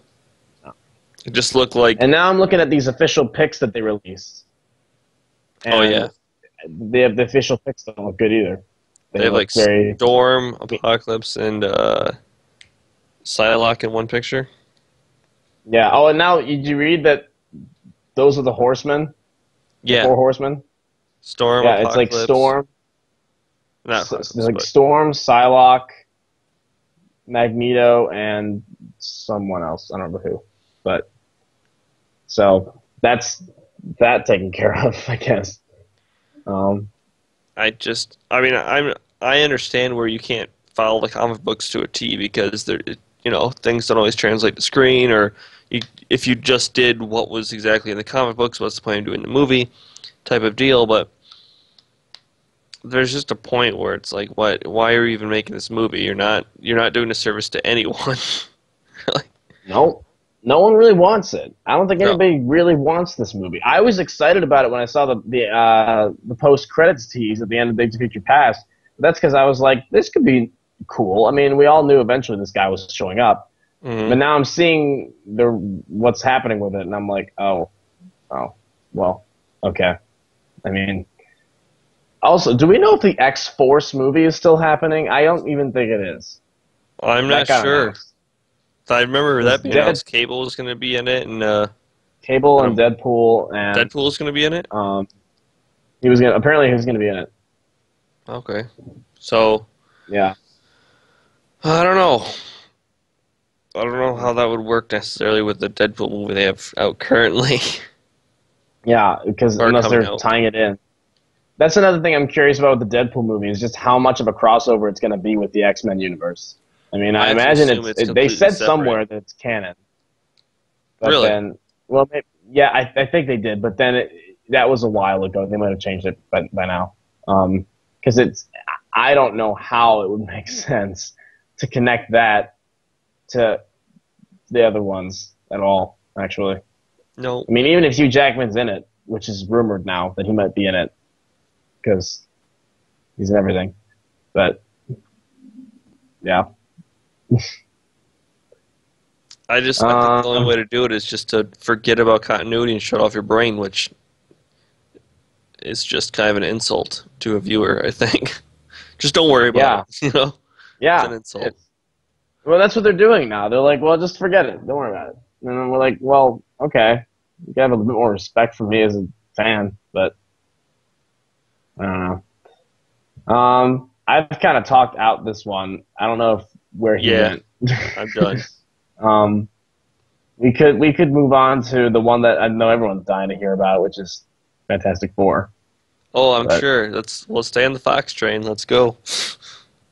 Speaker 3: It just looked like.
Speaker 1: And now I'm looking at these official pics that they released. And
Speaker 3: Oh yeah,
Speaker 1: the official pics don't look good either.
Speaker 3: they
Speaker 1: They
Speaker 3: have
Speaker 1: look
Speaker 3: like
Speaker 1: very.
Speaker 3: Storm, Apocalypse, and Psylocke in one picture.
Speaker 1: Yeah. Oh, and now did you read that those are the horsemen? The
Speaker 3: Yeah,
Speaker 1: four horsemen?
Speaker 3: Storm,
Speaker 1: Yeah, it's like
Speaker 3: Apocalypse,
Speaker 1: Storm.
Speaker 3: not
Speaker 1: There's
Speaker 3: Apocalypse,
Speaker 1: like
Speaker 3: but
Speaker 1: Storm, Psylocke, Magneto, and someone else. I don't remember who. But so that's that taken care of, I guess. Um,
Speaker 3: I mean, I understand where you can't follow the comic books to a T because things don't always translate to screen, or if you just did what was exactly in the comic books, what's the point of doing the movie, type of deal. But there's just a point where it's like, what? Why are you even making this movie? You're not doing a service to anyone. Really.
Speaker 1: no, no one really wants it. I don't think
Speaker 3: No.
Speaker 1: anybody really wants this movie. I was excited about it when I saw the post credits tease at the end of Days of Future Past. But that's because I was like, this could be cool. I mean, we all knew eventually this guy was showing up,
Speaker 3: Hmm.
Speaker 1: but now I'm seeing what's happening with it, and I'm like, oh, well, okay. I mean, also, do we know if the X-Force movie is still happening? I don't even think it is.
Speaker 3: I'm
Speaker 1: That
Speaker 3: not
Speaker 1: got
Speaker 3: sure.
Speaker 1: announced.
Speaker 3: I remember
Speaker 1: Was
Speaker 3: that being announced. Cable was going to be in it, and
Speaker 1: Cable
Speaker 3: I
Speaker 1: and
Speaker 3: don't-
Speaker 1: Deadpool and
Speaker 3: Deadpool's going to be in it.
Speaker 1: apparently he was gonna be in it.
Speaker 3: Okay, so
Speaker 1: Yeah.
Speaker 3: I don't know. I don't know how that would work necessarily with the Deadpool movie they have out currently.
Speaker 1: Yeah, because
Speaker 3: Or
Speaker 1: unless
Speaker 3: coming
Speaker 1: they're
Speaker 3: out.
Speaker 1: tying it in. That's another thing I'm curious about with the Deadpool movie is just how much of a crossover it's going to be with the X-Men universe. I mean, I
Speaker 3: I have to
Speaker 1: imagine
Speaker 3: assume it's
Speaker 1: they
Speaker 3: completely
Speaker 1: said
Speaker 3: separate.
Speaker 1: somewhere that it's canon, but
Speaker 3: Really?
Speaker 1: then, well, yeah, I think they did, but then that was a while ago. They might have changed it by now, because I don't know how it would make sense to connect that to the other ones at all. Actually,
Speaker 3: No.
Speaker 1: I mean, even if Hugh Jackman's in it, which is rumored now that he might be in it, because he's in everything. But yeah,
Speaker 3: I think the only way to do it is just to forget about continuity and shut off your brain, which is just kind of an insult to a viewer, I think. Just don't worry about it, It's an
Speaker 1: yeah.
Speaker 3: insult.
Speaker 1: Well, that's what they're doing now. They're like, well, just forget it. Don't worry about it. And then we're like, well, okay. You gotta have a little bit more respect for me as a fan, but I don't know. I've kind of talked out this one. I don't know where he
Speaker 3: Yeah,
Speaker 1: went.
Speaker 3: I'm done.
Speaker 1: We could move on to the one that I know everyone's dying to hear about, which is Fantastic Four.
Speaker 3: Oh, I'm
Speaker 1: But,
Speaker 3: sure. We'll stay on the Fox train. Let's go.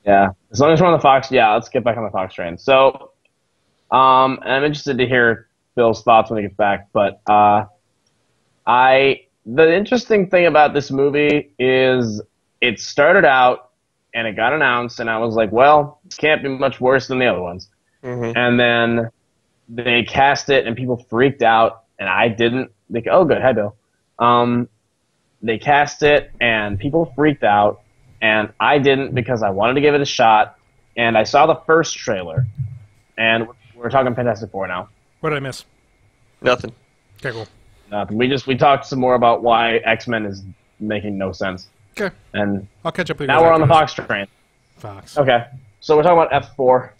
Speaker 1: yeah, as long as we're on the Fox, yeah, let's get back on the Fox train. So, I'm interested to hear Bill's thoughts when he gets back. But the interesting thing about this movie is it started out and it got announced, and I was like, well, it can't be much worse than the other ones.
Speaker 3: Hmm.
Speaker 1: And then they cast it, and people freaked out, and I didn't. They go, oh, good, hi, Bill. They cast it, and people freaked out, and I didn't because I wanted to give it a shot. And I saw the first trailer, and we're talking Fantastic Four now.
Speaker 2: What did I miss?
Speaker 3: Nothing.
Speaker 2: Okay, cool.
Speaker 1: Nothing. We talked some more about why X-Men is making no sense,
Speaker 2: Okay,
Speaker 1: and
Speaker 2: I'll catch up with you.
Speaker 1: now
Speaker 2: guys
Speaker 1: we're on the
Speaker 2: after
Speaker 1: Fox train.
Speaker 2: this. Fox.
Speaker 1: Okay, so we're talking about F4.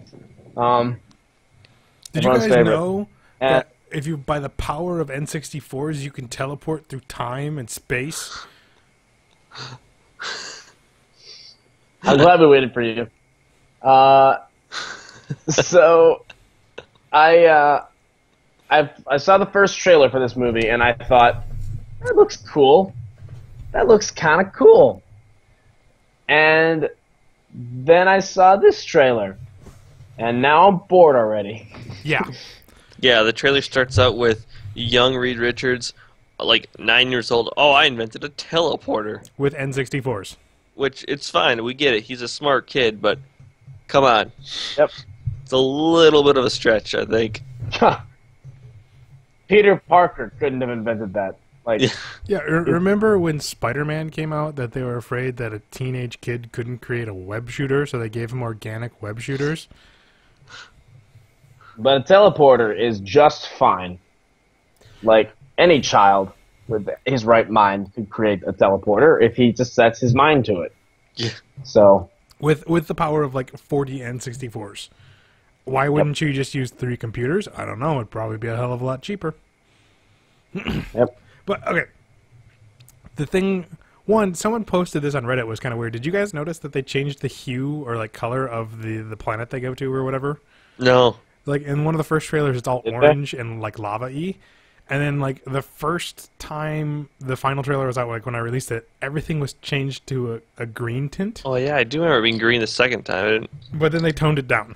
Speaker 2: Did you
Speaker 1: everyone's
Speaker 2: guys
Speaker 1: favorite.
Speaker 2: know
Speaker 1: And-
Speaker 2: that if you, by the power of N64s, you can teleport through time and space?
Speaker 1: I'm glad we waited for you. So I saw the first trailer for this movie, and I thought, that looks cool. That looks kind of cool. And then I saw this trailer, and now I'm bored already.
Speaker 2: Yeah.
Speaker 3: Yeah, the trailer starts out with young Reed Richards, like 9 years old. Oh, I invented a teleporter.
Speaker 2: With N64s.
Speaker 3: Which, it's fine. We get it. He's a smart kid, but come on.
Speaker 1: Yep.
Speaker 3: It's a little bit of a stretch, I think.
Speaker 1: Peter Parker couldn't have invented that. Like,
Speaker 3: Yeah.
Speaker 2: Yeah, remember when Spider-Man came out that they were afraid that a teenage kid couldn't create a web shooter, so they gave him organic web shooters?
Speaker 1: but a teleporter is just fine. Like any child with his right mind could create a teleporter if he just sets his mind to it.
Speaker 3: Yeah.
Speaker 1: So
Speaker 2: With the power of like 40 N64s. Why wouldn't you just use 3 computers? I don't know. It'd probably be a hell of a lot cheaper.
Speaker 1: yep.
Speaker 2: But okay. The thing someone posted this on Reddit was kind of weird. Did you guys notice that they changed the hue or like color of the planet they go to or whatever?
Speaker 3: No.
Speaker 2: Like in one of the first trailers it's all
Speaker 1: Did they?
Speaker 2: orange and like lava-y. And then like the first time the final trailer was out, like when I released it, everything was changed to a green tint.
Speaker 3: Oh yeah, I do remember being green the second time. I didn't...
Speaker 2: But then they toned it down.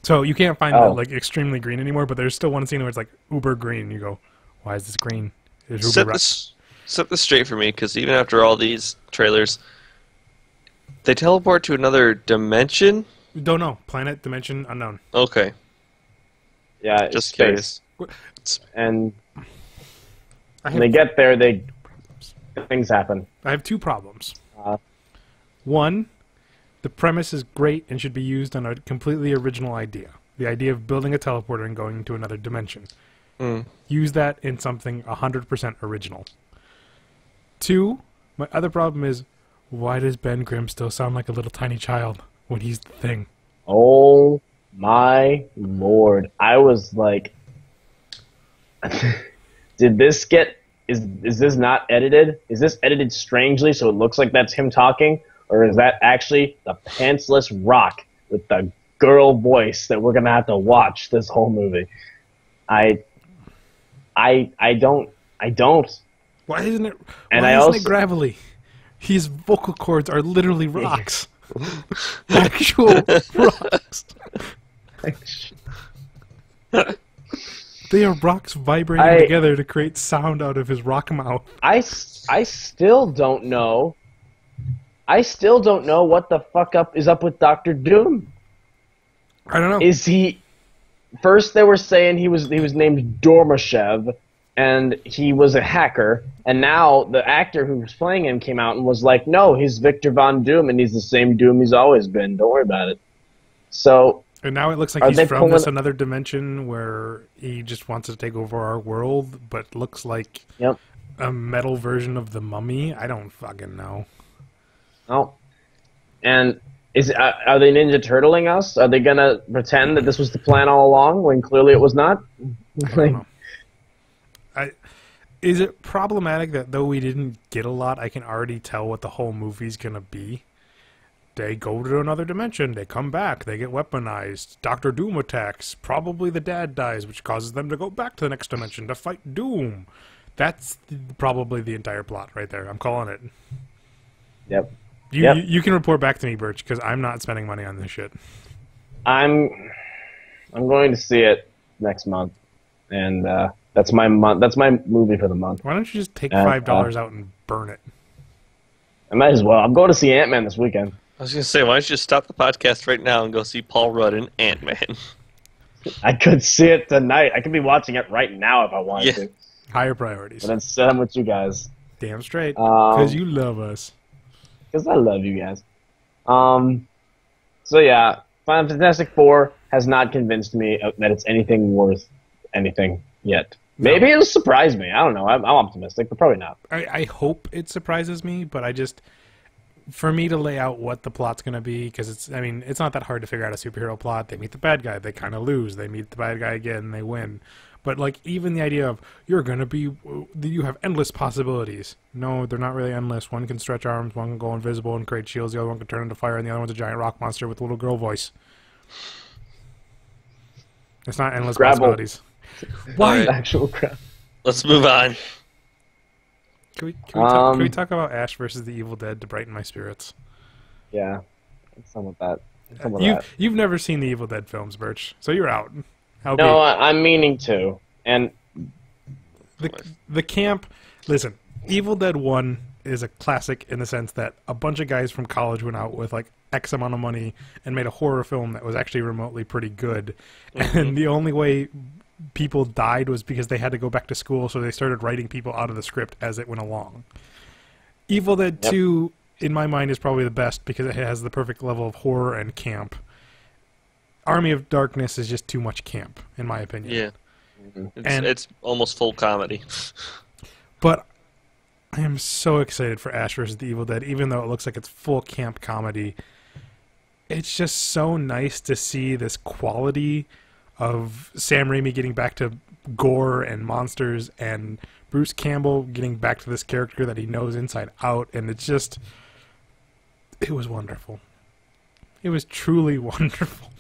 Speaker 2: So you can't find the like extremely green anymore, but there's still one scene where it's like uber green. You go, why is this green? It's uber
Speaker 3: Set this straight for me, because even after all these trailers, they teleport to another dimension?
Speaker 2: Don't know. Planet, dimension, unknown.
Speaker 3: Okay.
Speaker 1: Yeah, it's
Speaker 3: Just
Speaker 1: space.
Speaker 3: curious.
Speaker 1: And when they get there, things happen.
Speaker 2: I have 2 problems.
Speaker 1: Uh,
Speaker 2: One, the premise is great and should be used on a completely original idea. The idea of building a teleporter and going into another dimension. Use that in something 100% original. 2, my other problem is, why does Ben Grimm still sound like a little tiny child when he's the Thing?
Speaker 1: Oh my lord! I was like, did this get? Is this not edited? Is this edited strangely so it looks like that's him talking, or is that actually the pantsless Rock with the girl voice that we're gonna have to watch this whole movie? I don't.
Speaker 2: Why isn't it?
Speaker 1: And
Speaker 2: why
Speaker 1: I
Speaker 2: isn't
Speaker 1: also-
Speaker 2: it gravelly? His vocal cords are literally rocks. Actual rocks. They are rocks vibrating together to create sound out of his rock mouth.
Speaker 1: I still don't know. I still don't know what the fuck is up with Doctor Doom.
Speaker 2: I don't know.
Speaker 1: Is he? First, they were saying he was named Dormashev, and he was a hacker. And now the actor who was playing him came out and was like, "No, he's Victor Von Doom, and he's the same Doom he's always been. Don't worry about it." So.
Speaker 2: And now it looks like
Speaker 1: Are
Speaker 2: he's
Speaker 1: they
Speaker 2: from
Speaker 1: pulling-
Speaker 2: this another dimension where he just wants to take over our world, but looks like
Speaker 1: Yep.
Speaker 2: a metal version of the Mummy. I don't fucking know.
Speaker 1: Oh. And are they Ninja Turtling us? Are they gonna pretend that this was the plan all along when clearly it was not?
Speaker 2: I don't know. Is it problematic that though we didn't get a lot, I can already tell what the whole movie's gonna be? They go to another dimension, they come back, they get weaponized, Doctor Doom attacks, probably the dad dies, which causes them to go back to the next dimension to fight Doom. That's probably the entire plot right there. I'm calling it.
Speaker 1: Yep.
Speaker 2: You can report back to me, Birch, because I'm not spending money on this shit.
Speaker 1: I'm going to see it next month, and that's my month. That's my movie for the month.
Speaker 2: Why don't you just take
Speaker 1: And,
Speaker 2: $5 out and burn it?
Speaker 1: I might as well. I'm going to see Ant-Man this weekend.
Speaker 3: I was going to say, why don't you just stop the podcast right now and go see Paul Rudd and Ant-Man?
Speaker 1: I could see it tonight. I could be watching it right now if I wanted to.
Speaker 2: Higher priorities.
Speaker 1: But instead, I'm with you guys.
Speaker 2: Damn straight. Because you love us.
Speaker 1: Because I love you guys. So yeah, Final Fantastic IV has not convinced me that it's anything worth anything yet.
Speaker 2: No.
Speaker 1: Maybe it'll surprise me. I don't know. I'm optimistic, but probably not.
Speaker 2: I hope it surprises me, but I just... For me to lay out what the plot's going to be, because it's not that hard to figure out a superhero plot. They meet the bad guy, they kind of lose. They meet the bad guy again, they win. But like even the idea of you have endless possibilities. No, they're not really endless. One can stretch arms, one can go invisible and create shields, the other one can turn into fire, and the other one's a giant rock monster with a little girl voice. It's not endless
Speaker 1: Gravel.
Speaker 2: possibilities. Why?
Speaker 1: Actual crap.
Speaker 3: Let's move on.
Speaker 2: Can we talk about Ash versus the Evil Dead to brighten my spirits?
Speaker 1: Yeah, some of that. Some of that.
Speaker 2: You've never seen the Evil Dead films, Birch, so you're out.
Speaker 1: No, I'm meaning to. And
Speaker 2: the camp. Listen, Evil Dead 1 is a classic in the sense that a bunch of guys from college went out with like X amount of money and made a horror film that was actually remotely pretty good. Mm-hmm. And the only way people died was because they had to go back to school, so they started writing people out of the script as it went along. Evil Dead 2, in my mind, is probably the best because it has the perfect level of horror and camp. Army of Darkness is just too much camp, in my opinion.
Speaker 3: Yeah. It's almost full comedy.
Speaker 2: But I am so excited for Ash vs. the Evil Dead, even though it looks like it's full camp comedy. It's just so nice to see this quality of Sam Raimi getting back to gore and monsters, and Bruce Campbell getting back to this character that he knows inside out, and it was wonderful. It was truly wonderful.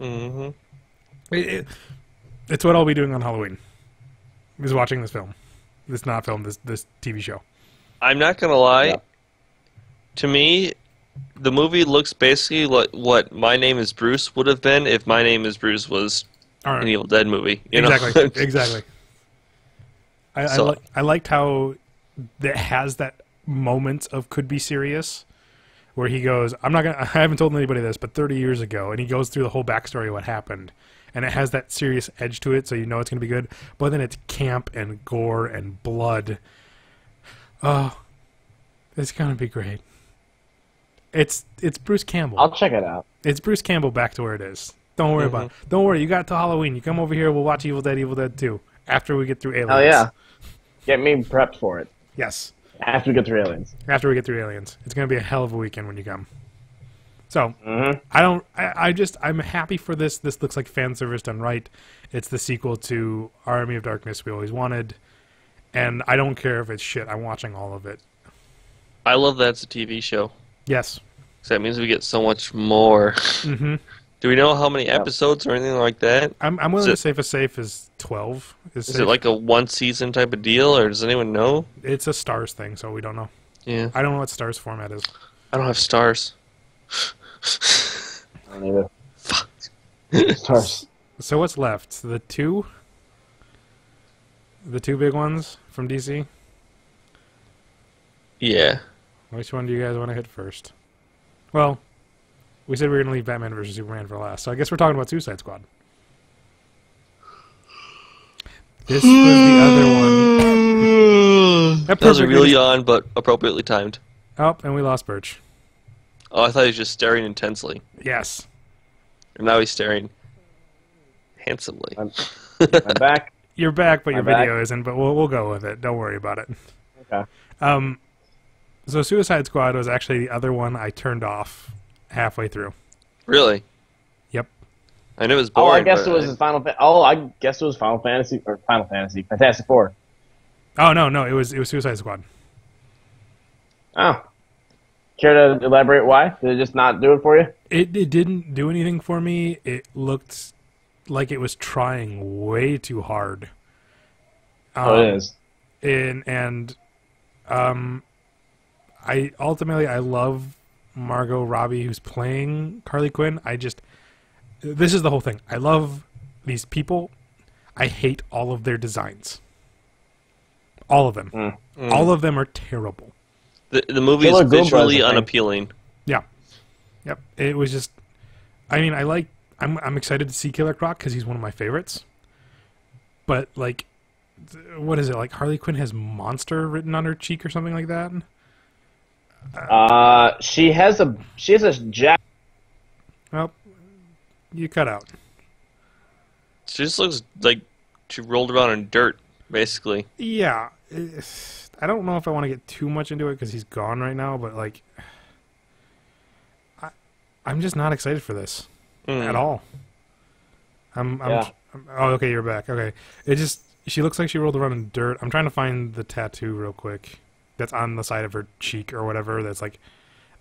Speaker 3: Mm-hmm.
Speaker 2: It's what I'll be doing on Halloween, is watching this film. This TV show.
Speaker 3: I'm not gonna lie. To me, the movie looks basically like what My Name is Bruce would have been if My Name is Bruce was an Evil Dead movie. You know?
Speaker 2: Exactly. I liked how it has that moment of could be serious, where he goes, I haven't told anybody this, but 30 years ago, and he goes through the whole backstory of what happened, and it has that serious edge to it, so you know it's going to be good, but then it's camp and gore and blood. Oh, it's going to be great. It's Bruce Campbell.
Speaker 1: I'll check it out.
Speaker 2: It's Bruce Campbell back to where it is. Don't worry about it. Don't worry, you got till Halloween. You come over here, we'll watch Evil Dead 2, after we get through Aliens.
Speaker 1: Hell yeah. Get me prepped for it.
Speaker 2: Yes.
Speaker 1: After we get through Aliens.
Speaker 2: After we get through Aliens. It's going to be a hell of a weekend when you come. So, I'm happy for this. This looks like fan service done right. It's the sequel to Army of Darkness we always wanted. And I don't care if it's shit. I'm watching all of it.
Speaker 3: I love that it's a TV show.
Speaker 2: Yes.
Speaker 3: So that means we get so much more.
Speaker 2: Mm-hmm.
Speaker 3: Do we know how many episodes or anything like that?
Speaker 2: I'm willing to say for safe is 12.
Speaker 3: Is it like a one-season type of deal, or does anyone know?
Speaker 2: It's a Stars thing, so we don't know.
Speaker 3: Yeah.
Speaker 2: I don't know what Stars format is.
Speaker 3: I don't have Stars.
Speaker 1: I don't either.
Speaker 3: Fuck.
Speaker 1: Stars.
Speaker 2: So what's left? The two big ones from DC?
Speaker 3: Yeah.
Speaker 2: Which one do you guys want to hit first? Well, we said we were going to leave Batman vs. Superman for last, so I guess we're talking about Suicide Squad. This was the other one.
Speaker 3: That was a real yawn, but appropriately timed.
Speaker 2: Oh, and we lost Birch.
Speaker 3: Oh, I thought he was just staring intensely.
Speaker 2: Yes.
Speaker 3: And now he's staring handsomely.
Speaker 1: I'm back.
Speaker 2: You're back, but your video
Speaker 1: back.
Speaker 2: isn't, but we'll go with it. Don't worry about it.
Speaker 1: Okay.
Speaker 2: So Suicide Squad was actually the other one I turned off halfway through.
Speaker 3: Really?
Speaker 2: Yep.
Speaker 3: I knew it was boring.
Speaker 1: I guess it was Fantastic Four.
Speaker 2: Oh no, it was Suicide Squad.
Speaker 1: Oh. Care to elaborate why? Did it just not do it for you?
Speaker 2: It didn't do anything for me. It looked like it was trying way too hard.
Speaker 1: It is.
Speaker 2: I love Margot Robbie, who's playing Harley Quinn. This is the whole thing. I love these people. I hate all of their designs. All of them. All of them are terrible.
Speaker 3: The movie is visually unappealing.
Speaker 2: Yeah. Yep. It was just. I mean, I'm excited to see Killer Croc because he's one of my favorites. But like, what is it like? Harley Quinn has monster written on her cheek or something like that.
Speaker 1: She has a jack.
Speaker 2: Well, you cut out.
Speaker 3: She just looks like she rolled around in dirt, basically.
Speaker 2: Yeah. I don't know if I want to get too much into it because he's gone right now, but like, I'm just not excited for this at all. Oh, okay, you're back. Okay, she looks like she rolled around in dirt. I'm trying to find the tattoo real quick. That's on the side of her cheek or whatever. That's like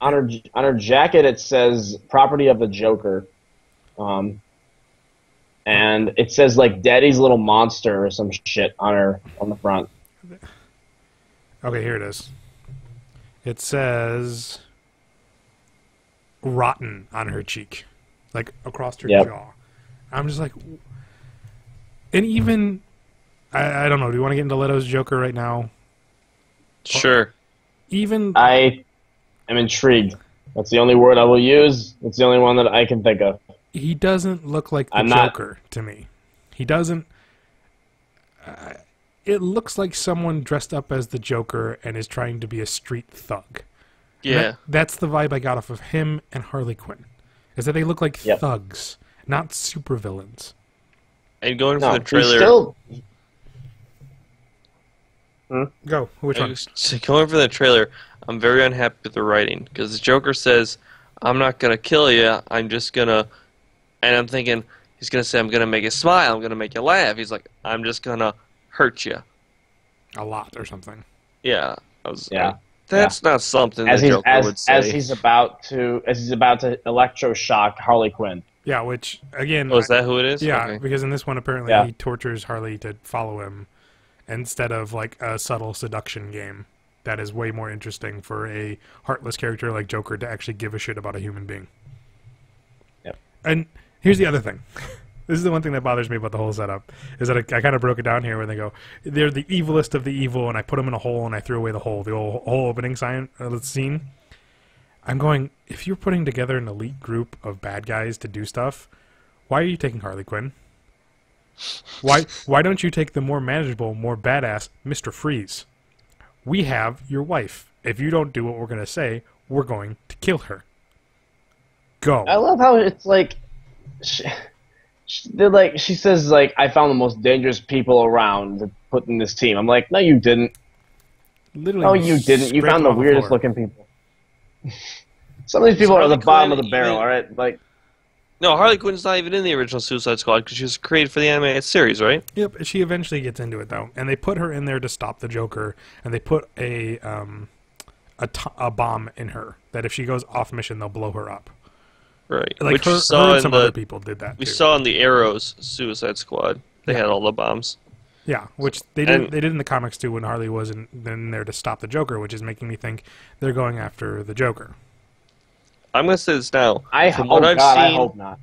Speaker 1: on her jacket. It says "Property of the Joker," and it says like "Daddy's Little Monster" or some shit on the front.
Speaker 2: Okay, here it is. It says "Rotten" on her cheek, like across her jaw. I'm just like, and even I don't know. Do you want to get into Leto's Joker right now?
Speaker 3: Sure.
Speaker 1: I am intrigued. That's the only word I will use. It's the only one that I can think of.
Speaker 2: He doesn't look like the Joker to me. He doesn't. It looks like someone dressed up as the Joker and is trying to be a street thug.
Speaker 3: Yeah.
Speaker 2: That's the vibe I got off of him and Harley Quinn. Is that they look like thugs, not supervillains.
Speaker 3: And going from
Speaker 1: No,
Speaker 3: the
Speaker 1: he's
Speaker 3: trailer,
Speaker 1: still.
Speaker 2: Go. Which one?
Speaker 3: going from the trailer, I'm very unhappy with the writing because the Joker says, "I'm not gonna kill you. I'm just gonna," and I'm thinking he's gonna say, "I'm gonna make you smile. I'm gonna make you laugh." He's like, "I'm just gonna hurt you."
Speaker 2: A lot or something.
Speaker 3: Yeah, I was
Speaker 1: Yeah.
Speaker 3: like, that's not something
Speaker 1: As
Speaker 3: the
Speaker 1: he's
Speaker 3: Joker would
Speaker 1: as
Speaker 3: say.
Speaker 1: he's about to electroshock Harley Quinn.
Speaker 2: Yeah, which again,
Speaker 3: Oh, is that who it is?
Speaker 2: yeah,
Speaker 3: Okay.
Speaker 2: because in this one apparently
Speaker 1: Yeah.
Speaker 2: he tortures Harley to follow him instead of like a subtle seduction game. That is way more interesting for a heartless character like Joker to actually give a shit about a human being.
Speaker 1: Yep.
Speaker 2: And here's the other thing. This is the one thing that bothers me about the whole setup, is that I kind of broke it down here where they go, they're the evilest of the evil, and I put them in a hole and I threw away the hole, the whole opening scene. I'm going, if you're putting together an elite group of bad guys to do stuff, why are you taking Harley Quinn? Why don't you take the more manageable, more badass Mr. Freeze? We have your wife. If you don't do what we're going to say, we're going to kill her. Go.
Speaker 1: I love how it's like, she says like, I found the most dangerous people around to put in this team. I'm like, no, you didn't.
Speaker 2: Literally,
Speaker 1: No, you didn't. You
Speaker 2: scrape
Speaker 1: found
Speaker 2: them
Speaker 1: the
Speaker 2: off
Speaker 1: weirdest
Speaker 2: floor.
Speaker 1: looking people. Some of these people are at the
Speaker 3: Harley
Speaker 1: bottom of
Speaker 3: Quinn
Speaker 1: the barrel.
Speaker 3: even-
Speaker 1: All right, like
Speaker 3: No, Harley Quinn's not even in the original Suicide Squad because she was created for the animated series, right?
Speaker 2: Yep, she eventually gets into it though, and they put her in there to stop the Joker, and they put a bomb in her that if she goes off mission, they'll blow her up.
Speaker 3: Right.
Speaker 2: Like
Speaker 3: Which
Speaker 2: her,
Speaker 3: we
Speaker 2: her
Speaker 3: saw
Speaker 2: and
Speaker 3: in
Speaker 2: some
Speaker 3: the
Speaker 2: other people did that
Speaker 3: we
Speaker 2: too.
Speaker 3: saw in the Arrows Suicide Squad. They had all the bombs.
Speaker 2: Yeah, which they did in the comics too when Harley wasn't in there to stop the Joker, which is making me think they're going after the Joker.
Speaker 3: I'm gonna say this now.
Speaker 1: I hope not.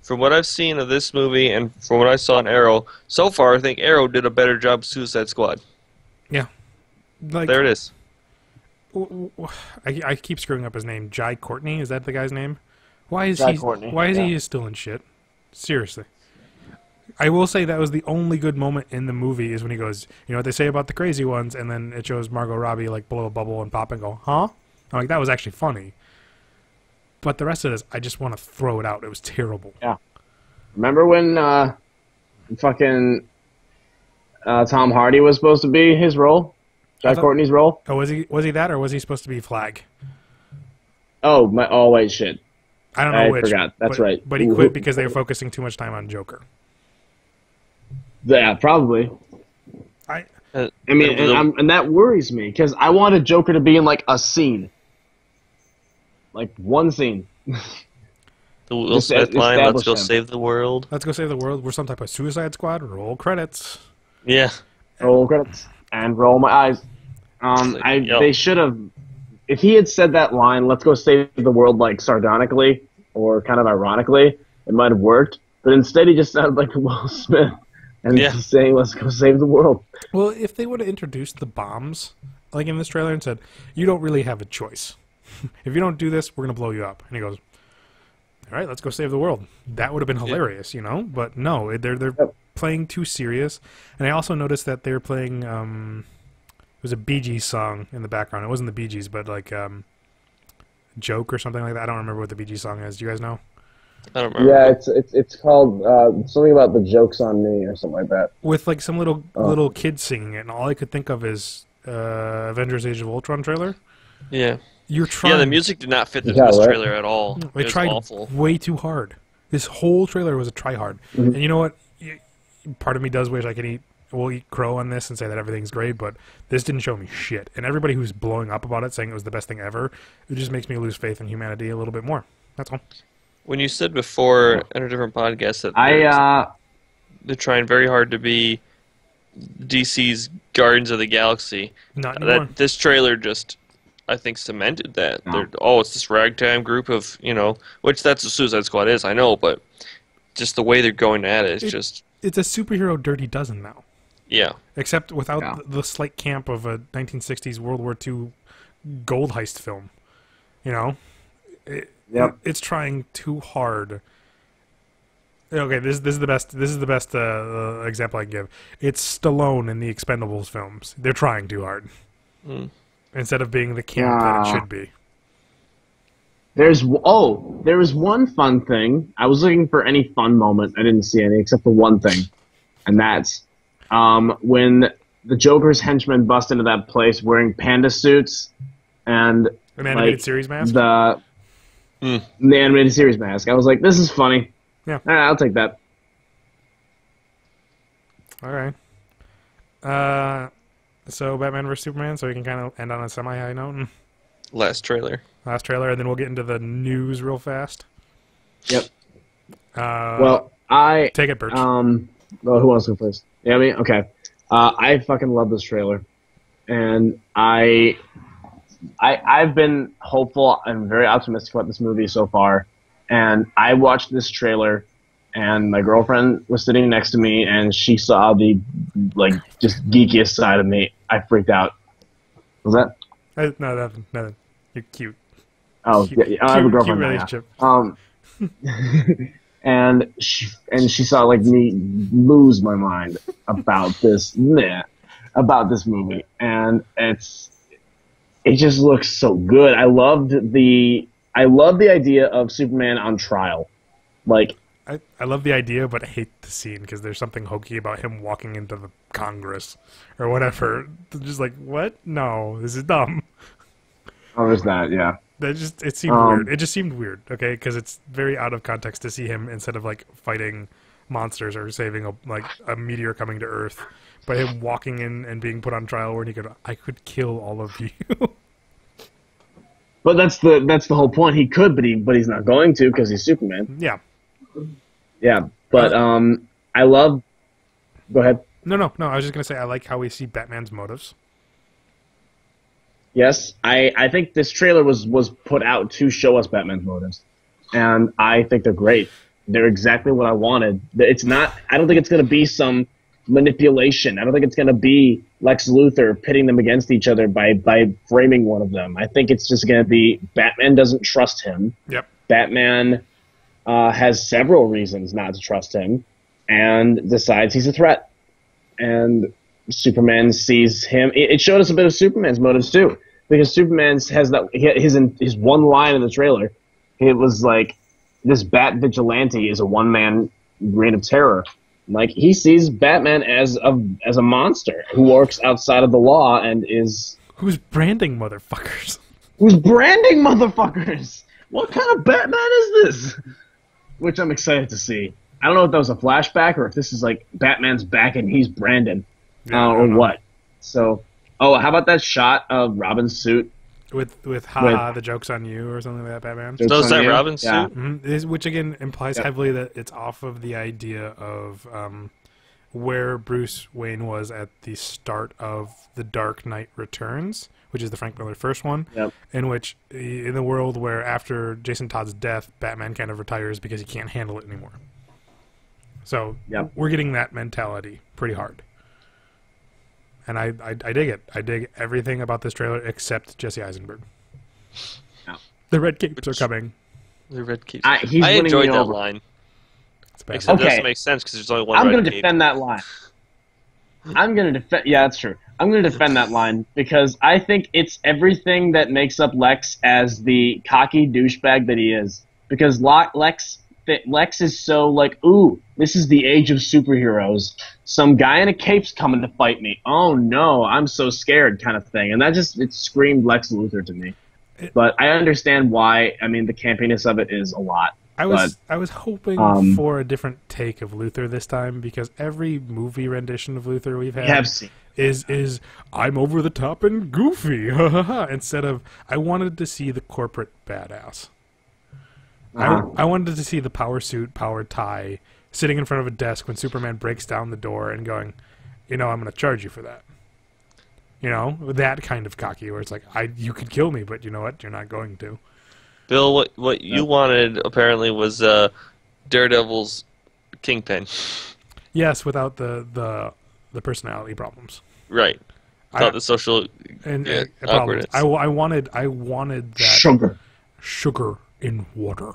Speaker 3: From what I've seen of this movie and from what I saw in Arrow, so far I think Arrow did a better job of Suicide Squad.
Speaker 2: Yeah, like
Speaker 3: There it is.
Speaker 2: I keep screwing up his name. Jai Courtney, is that the guy's name? Why is
Speaker 1: Jai
Speaker 2: he?
Speaker 1: Courtney,
Speaker 2: Why is
Speaker 1: yeah.
Speaker 2: he still in shit? Seriously. I will say that was the only good moment in the movie is when he goes, you know what they say about the crazy ones, and then it shows Margot Robbie like blow a bubble and pop and go, huh? I'm like, that was actually funny. But the rest of this, I just want to throw it out. It was terrible.
Speaker 1: Yeah. Remember when fucking Tom Hardy was supposed to be his role? Jai Courtney's role?
Speaker 2: Oh, was he that, or was he supposed to be Flag?
Speaker 1: Oh wait, shit.
Speaker 2: I don't know
Speaker 1: I
Speaker 2: which.
Speaker 1: forgot. That's right.
Speaker 2: But he quit because they were focusing too much time on Joker.
Speaker 1: Yeah, probably.
Speaker 2: I
Speaker 1: mean, and that worries me because I wanted Joker to be in like a scene, like one scene.
Speaker 3: The Will Smith line, "Let's go
Speaker 1: establish him.
Speaker 3: save the world."
Speaker 2: Let's go save the world. We're some type of Suicide Squad. Roll credits.
Speaker 3: Yeah.
Speaker 1: Roll credits and roll my eyes.
Speaker 3: Yo.
Speaker 1: They should have. If he had said that line, "Let's go save the world," like sardonically or kind of ironically, it might have worked. But instead, he just sounded like Will Smith, and
Speaker 3: Yeah.
Speaker 1: he's saying, "Let's go save the world."
Speaker 2: Well, if they would have introduced the bombs, like in this trailer, and said, "You don't really have a choice. If you don't do this, we're gonna blow you up," and he goes, "All right, let's go save the world." That would have been hilarious, you know. But no, they're playing too serious. And I also noticed that they're playing. It was a Bee Gees song in the background. It wasn't the Bee Gees, but like "Joke" or something like that. I don't remember what the Bee Gees song is. Do you guys know?
Speaker 3: I don't remember.
Speaker 1: Yeah, it's called something about the jokes on me or something like that.
Speaker 2: With like some little kids singing it, and all I could think of is Avengers: Age of Ultron trailer.
Speaker 3: Yeah.
Speaker 2: You're trying.
Speaker 3: Yeah, the music did not fit this
Speaker 1: Yeah, right.
Speaker 3: trailer at all.
Speaker 2: They
Speaker 3: It was
Speaker 2: tried
Speaker 3: awful.
Speaker 2: way too hard. This whole trailer was a try hard.
Speaker 1: Mm-hmm.
Speaker 2: And you know what? Part of me does wish I could eat crow on this and say that everything's great, but this didn't show me shit. And everybody who's blowing up about it, saying it was the best thing ever, it just makes me lose faith in humanity a little bit more. That's all.
Speaker 3: When you said before in a different podcast that they're trying very hard to be DC's Guardians of the Galaxy,
Speaker 2: Not anymore.
Speaker 3: that this trailer just, I think, cemented that.
Speaker 1: No.
Speaker 3: It's this ragtime group of, which that's what Suicide Squad is, I know, but just the way they're going at it is just,
Speaker 2: It's a superhero Dirty Dozen now.
Speaker 3: yeah.
Speaker 2: Except without
Speaker 1: Yeah.
Speaker 2: the slight camp of a 1960s World War II gold heist film. You know?
Speaker 1: Yep.
Speaker 2: It's trying too hard. Okay, this is the best. This is the best example I can give. It's Stallone in the Expendables films. They're trying too hard
Speaker 3: Mm.
Speaker 2: instead of being the camp that it
Speaker 1: Yeah.
Speaker 2: should be.
Speaker 1: There was one fun thing. I was looking for any fun moment. I didn't see any except for one thing, and that's when the Joker's henchmen bust into that place wearing panda suits and
Speaker 2: An animated series mask.
Speaker 1: The animated series mask. I was like, this is funny.
Speaker 2: Yeah.
Speaker 1: All right, I'll take that.
Speaker 2: All right. So Batman vs Superman. So we can kind of end on a semi-high note.
Speaker 3: Last trailer.
Speaker 2: Last trailer, and then we'll get into the news real fast.
Speaker 1: Yep.
Speaker 2: Well, take it, Birch.
Speaker 1: Well, who wants to go first? Yeah, me. Okay. I fucking love this trailer, and I've been hopeful and very optimistic about this movie so far. And I watched this trailer, and my girlfriend was sitting next to me, and she saw the just geekiest side of me. I freaked out. Was that?
Speaker 2: No, nothing. You're cute.
Speaker 1: Oh,
Speaker 2: cute,
Speaker 1: yeah, I have a girlfriend.
Speaker 2: Relationship.
Speaker 1: And she saw me lose my mind about this movie, and it just looks so good. I love the idea of Superman on trial.
Speaker 2: I love the idea, but I hate the scene because there's something hokey about him walking into the Congress or whatever. Just what? No, this is dumb.
Speaker 1: Oh, there's that, yeah.
Speaker 2: It seemed weird. It just seemed weird, okay? Because it's very out of context to see him instead of fighting monsters or saving a meteor coming to Earth, but him walking in and being put on trial where I could kill all of you.
Speaker 1: But that's the whole point. He could, but he's not going to because he's Superman.
Speaker 2: Yeah.
Speaker 1: Yeah, but I love. Go ahead.
Speaker 2: No. I was just gonna say I like how we see Batman's motives.
Speaker 1: Yes, I think this trailer was put out to show us Batman's motives, and I think they're great. They're exactly what I wanted. It's not. I don't think it's gonna be some manipulation. I don't think it's gonna be Lex Luthor pitting them against each other by framing one of them. I think it's just gonna be Batman doesn't trust him.
Speaker 2: Yep.
Speaker 1: Batman has several reasons not to trust him, and decides he's a threat. And Superman sees him. It showed us a bit of Superman's motives too, because Superman has his one line in the trailer. It was this Bat vigilante is a one-man reign of terror. He sees Batman as a monster who works outside of the law and
Speaker 2: who's branding motherfuckers.
Speaker 1: Who's branding motherfuckers? What kind of Batman is this? Which I'm excited to see. I don't know if that was a flashback or if this is Batman's back and he's Brandon, or what. So, how about that shot of Robin's suit
Speaker 2: with the joke's on you or something like that, Batman?
Speaker 3: So is that Robin's suit?
Speaker 2: Mm-hmm. Which again implies heavily that it's off of the idea of where Bruce Wayne was at the start of The Dark Knight Returns, which is the Frank Miller first one, in which, in the world where after Jason Todd's death, Batman kind of retires because he can't handle it anymore. So we're getting that mentality pretty hard. And I dig it. I dig everything about this trailer except Jesse Eisenberg.
Speaker 1: Yeah.
Speaker 2: The red capes are coming.
Speaker 3: The red capes.
Speaker 1: I
Speaker 3: enjoyed that line. Except it doesn't make sense because there's only one.
Speaker 1: I'm going to defend that line. I'm going to defend. Yeah, that's true. I'm going to defend that line because I think it's everything that makes up Lex as the cocky douchebag that he is. Because Lex is so ooh, this is the age of superheroes. Some guy in a cape's coming to fight me. Oh no, I'm so scared, kind of thing. And it screamed Lex Luthor to me. But I understand why. I mean, the campiness of it is a lot.
Speaker 2: I was hoping for a different take of Luthor this time because every movie rendition of Luthor we've had is I'm over the top and goofy, instead of I wanted to see the corporate badass. I wanted to see the power suit, power tie, sitting in front of a desk when Superman breaks down the door and going, I'm going to charge you for that. That kind of cocky where it's you could kill me, but you know what? You're not going to.
Speaker 3: Bill, what you wanted apparently was Daredevil's Kingpin.
Speaker 2: Yes, without the personality problems.
Speaker 3: Right. Without the social
Speaker 2: problems. I wanted that sugar in water.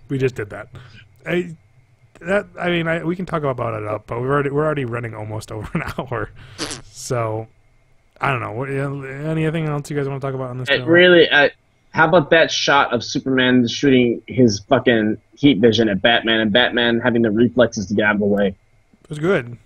Speaker 2: We just did that. We can talk about it up, but we're already running almost over an hour. So I don't know. Anything else you guys want to talk about on this?
Speaker 1: How about that shot of Superman shooting his fucking heat vision at Batman, and Batman having the reflexes to get out of the way?
Speaker 2: It was good,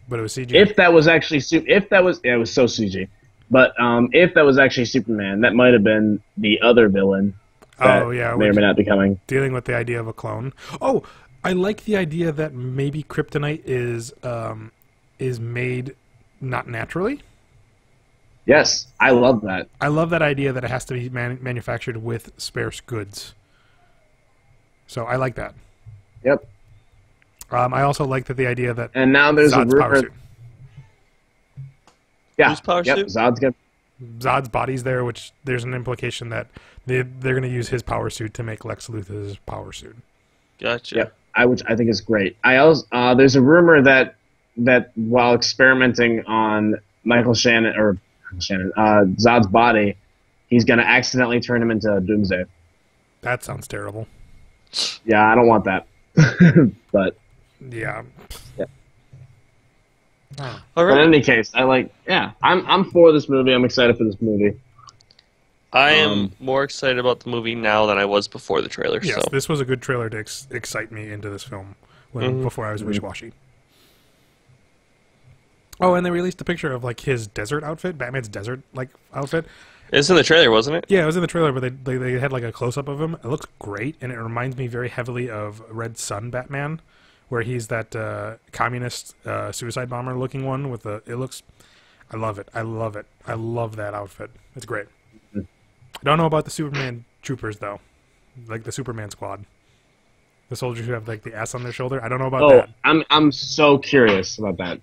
Speaker 2: but it was CG.
Speaker 1: If that was actually if that was yeah, it was so CG. But if that was actually Superman, that might have been the other villain that
Speaker 2: Oh yeah,
Speaker 1: may or may not be coming.
Speaker 2: dealing with the idea of a clone. Oh, I like the idea that maybe kryptonite is made not naturally.
Speaker 1: Yes, I love that.
Speaker 2: I love that idea that it has to be manufactured with scarce goods. So I like that.
Speaker 1: Yep.
Speaker 2: I also like that the idea that
Speaker 1: And now there's
Speaker 2: Zod's
Speaker 1: a
Speaker 2: power
Speaker 1: rumor.
Speaker 2: suit.
Speaker 1: Yeah.
Speaker 3: Whose power
Speaker 1: yep,
Speaker 3: suit?
Speaker 1: Zod's gonna.
Speaker 2: Zod's body's there, which there's an implication that they're going to use his power suit to make Lex Luthor's power suit.
Speaker 3: Gotcha.
Speaker 1: Yep. Which I think is great. I also there's a rumor that while experimenting on Zod's body, he's gonna accidentally turn him into Doomsday.
Speaker 2: That sounds terrible.
Speaker 1: Yeah, I don't want that. But
Speaker 2: Yeah.
Speaker 1: Yeah.
Speaker 3: All
Speaker 1: but in
Speaker 3: right.
Speaker 1: any case, I'm for this movie. I'm excited for this movie.
Speaker 3: I am more excited about the movie now than I was before the trailer.
Speaker 2: Yes,
Speaker 3: So
Speaker 2: this was a good trailer to excite me into this film before I was wishy-washy. Oh, and they released a picture of like his desert outfit, Batman's desert like outfit.
Speaker 3: it's in the trailer, wasn't it?
Speaker 2: Yeah, it was in the trailer, but they had like a close up of him. It looks great, and it reminds me very heavily of Red Sun Batman, where he's that communist suicide bomber looking one with the. It looks. I love it. I love it. I love that outfit. It's great. I don't know about the Superman troopers though, like the Superman squad, the soldiers who have like the S on their shoulder. I don't know about that.
Speaker 1: I'm so curious about that.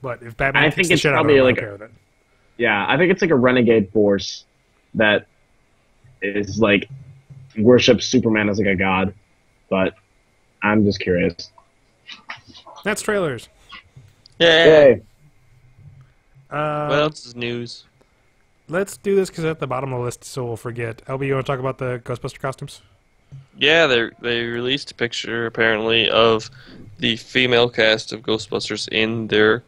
Speaker 2: But if Batman
Speaker 1: I
Speaker 2: kicks
Speaker 1: think
Speaker 2: the
Speaker 1: it's
Speaker 2: shit out of
Speaker 1: probably
Speaker 2: him, I
Speaker 1: like
Speaker 2: don't care with it.
Speaker 1: Yeah, I think it's like a renegade force that is like worships Superman as like a god. But I'm just curious.
Speaker 2: That's trailers.
Speaker 3: Yeah.
Speaker 1: Yay.
Speaker 3: What
Speaker 2: Uh,
Speaker 3: else is news?
Speaker 2: let's do this because at the bottom of the list, so we'll forget. LB, you want to talk about the Ghostbuster costumes?
Speaker 3: Yeah, they released a picture apparently of the female cast of Ghostbusters in their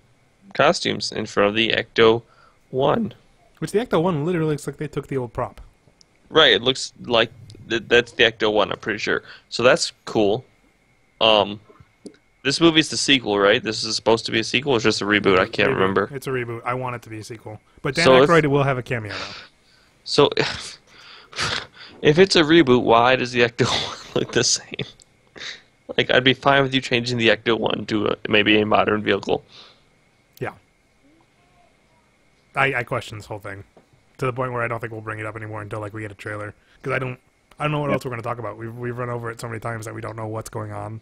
Speaker 3: costumes in front of the Ecto One.
Speaker 2: Which the Ecto One literally looks like they took the old prop.
Speaker 3: Right, it looks like that's the Ecto One. I'm pretty sure. So that's cool. This movie's the sequel, right? This is supposed to be a sequel, or just a reboot? I can't remember.
Speaker 2: It's a reboot. I want it to be a sequel, but Dan
Speaker 3: So if-
Speaker 2: Aykroyd will have a cameo now.
Speaker 3: So if it's a reboot, why does the Ecto One look the same? Like, I'd be fine with you changing the Ecto One to maybe a modern vehicle.
Speaker 2: Yeah. I question this whole thing to the point where I don't think we'll bring it up anymore until like we get a trailer because I don't know what else we're going to talk about. We've run over it so many times that we don't know what's going on,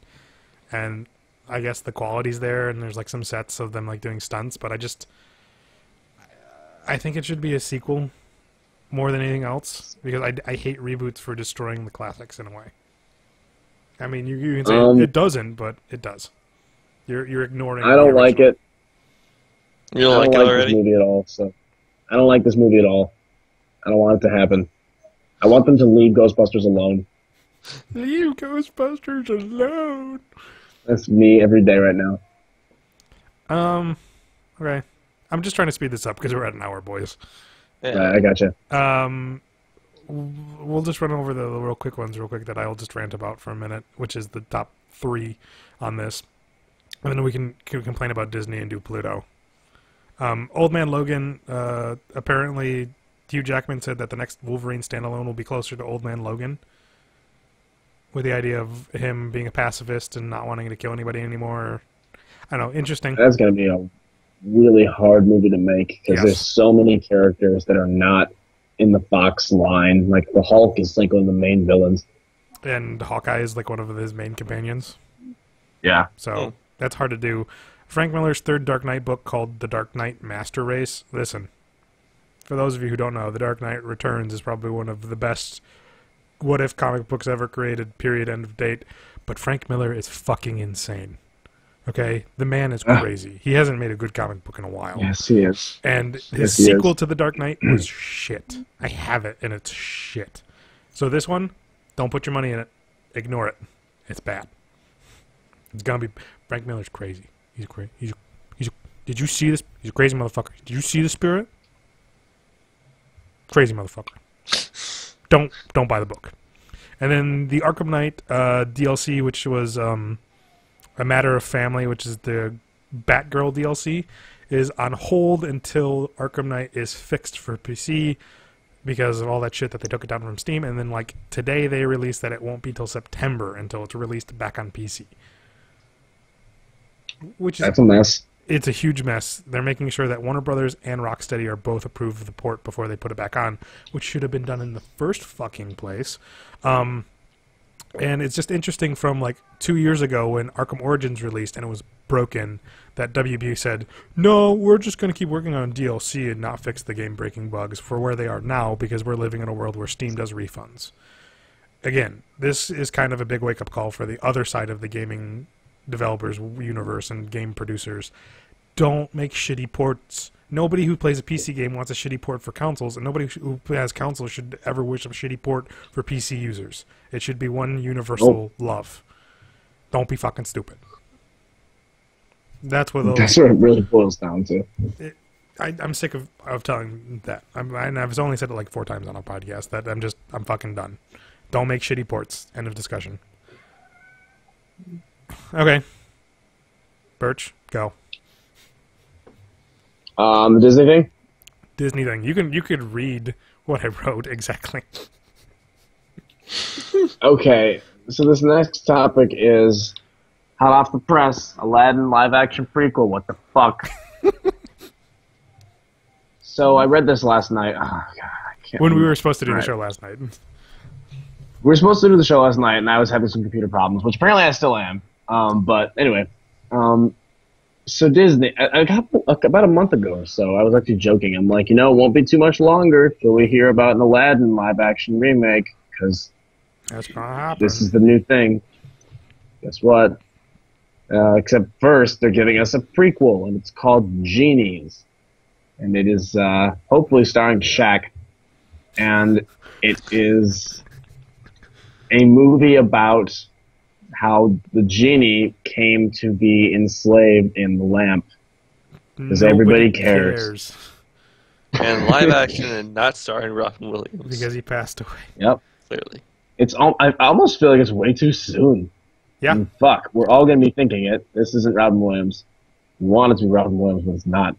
Speaker 2: and I guess the quality's there and there's like some sets of them like doing stunts, but I think it should be a sequel more than anything else because I hate reboots for destroying the classics in a way. I mean, you can say it doesn't, but it does. You're ignoring.
Speaker 1: I don't like it.
Speaker 3: You don't
Speaker 1: I
Speaker 3: like
Speaker 1: don't
Speaker 3: it
Speaker 1: like
Speaker 3: already?
Speaker 1: this movie at all. So I don't like this movie at all. I don't want it to happen. I want them to leave Ghostbusters alone.
Speaker 2: Leave Ghostbusters alone.
Speaker 1: That's me every day right now.
Speaker 2: Okay. I'm just trying to speed this up because we're at an hour, boys.
Speaker 3: Yeah.
Speaker 1: I gotcha.
Speaker 2: We'll just run over the real quick ones real quick that I'll just rant about for a minute, which is the top 3 on this. And then we can complain about Disney and do Pluto. Old Man Logan, apparently Hugh Jackman said that the next Wolverine standalone will be closer to Old Man Logan, with the idea of him being a pacifist and not wanting to kill anybody anymore. I don't know, interesting.
Speaker 1: That's going to be a really hard movie to make because
Speaker 2: Yes.
Speaker 1: there's so many characters that are not in the Fox line. Like the Hulk is like one of the main villains.
Speaker 2: And Hawkeye is like one of his main companions.
Speaker 1: Yeah.
Speaker 2: So that's hard to do. Frank Miller's third Dark Knight book called The Dark Knight Master Race. Listen, for those of you who don't know, The Dark Knight Returns is probably one of the best what-if comic books ever created, period, end of date. But Frank Miller is fucking insane. Okay? The man is crazy. He hasn't made a good comic book in a while.
Speaker 1: Yes, he is.
Speaker 2: And his
Speaker 1: Yes, he
Speaker 2: sequel
Speaker 1: is.
Speaker 2: to The Dark Knight was shit. I have it, and it's shit. So this one, don't put your money in it. Ignore it. It's bad. It's gonna be... Frank Miller's crazy. He's crazy. Did you see this? He's a crazy motherfucker. Did you see the spirit? Crazy motherfucker. don't buy the book. And then the Arkham Knight DLC, which was A Matter of Family, which is the Batgirl DLC, is on hold until Arkham Knight is fixed for PC because of all that shit that they took it down from Steam. And then, like, today they released that it won't be till September until it's released back on PC.
Speaker 1: That's a mess.
Speaker 2: It's a huge mess. They're making sure that Warner Brothers and Rocksteady are both approved of the port before they put it back on, which should have been done in the first fucking place. And it's just interesting from like 2 years ago when Arkham Origins released and it was broken, that WB said, no, we're just going to keep working on DLC and not fix the game-breaking bugs for where they are now because we're living in a world where Steam does refunds. Again, this is kind of a big wake-up call for the other side of the gaming developers universe and game producers. Don't make shitty ports. Nobody who plays a PC game wants a shitty port for consoles, and nobody who has consoles should ever wish a shitty port for PC users. It should be one universal love. Don't be fucking stupid. That's what
Speaker 1: it really boils down to.
Speaker 2: I'm sick of telling that. I've only said it like 4 times on a podcast that I'm fucking done. Don't make shitty ports. End of discussion. Okay. Birch, go.
Speaker 1: The Disney thing?
Speaker 2: Disney thing. You could read what I wrote exactly.
Speaker 1: Okay, so this next topic is hot off the press, Aladdin live-action prequel. What the fuck? So I read this last night. Oh, God, I can't
Speaker 2: when we
Speaker 1: remember.
Speaker 2: were supposed to do the show last night.
Speaker 1: We were supposed to do the show last night, and I was having some computer problems, which apparently I still am. But anyway, so Disney, about a month ago or so, I was actually joking. I'm like, it won't be too much longer till we hear about an Aladdin live-action remake, because
Speaker 2: that's gonna happen.
Speaker 1: This is the new thing. Guess what? Except first, they're giving us a prequel, and it's called Genies. And it is hopefully starring Shaq. And it is a movie about how the genie came to be enslaved in the lamp. Because everybody cares.
Speaker 3: And live action and not starring Robin Williams.
Speaker 2: Because he passed away.
Speaker 1: Yep.
Speaker 3: Clearly.
Speaker 1: I almost feel like it's way too soon.
Speaker 2: Yeah.
Speaker 1: I mean, fuck, we're all going to be thinking it. This isn't Robin Williams. We want it to be Robin Williams, but it's not.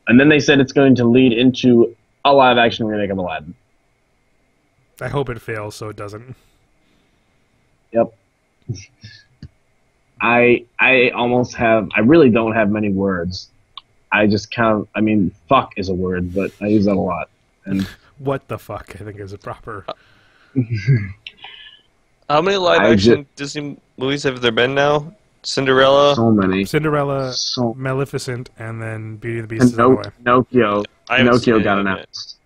Speaker 1: And then they said it's going to lead into a live-action remake of Aladdin.
Speaker 2: I hope it fails so it doesn't.
Speaker 1: Yep. I really don't have many words. I just fuck is a word, but I use that a lot. And
Speaker 2: what the fuck, I think is a proper...
Speaker 3: How many live-action Disney movies have there been now? Cinderella?
Speaker 1: So many.
Speaker 2: Cinderella, Maleficent, and then Beauty and the Beast is on the way.
Speaker 1: Pinocchio got announced.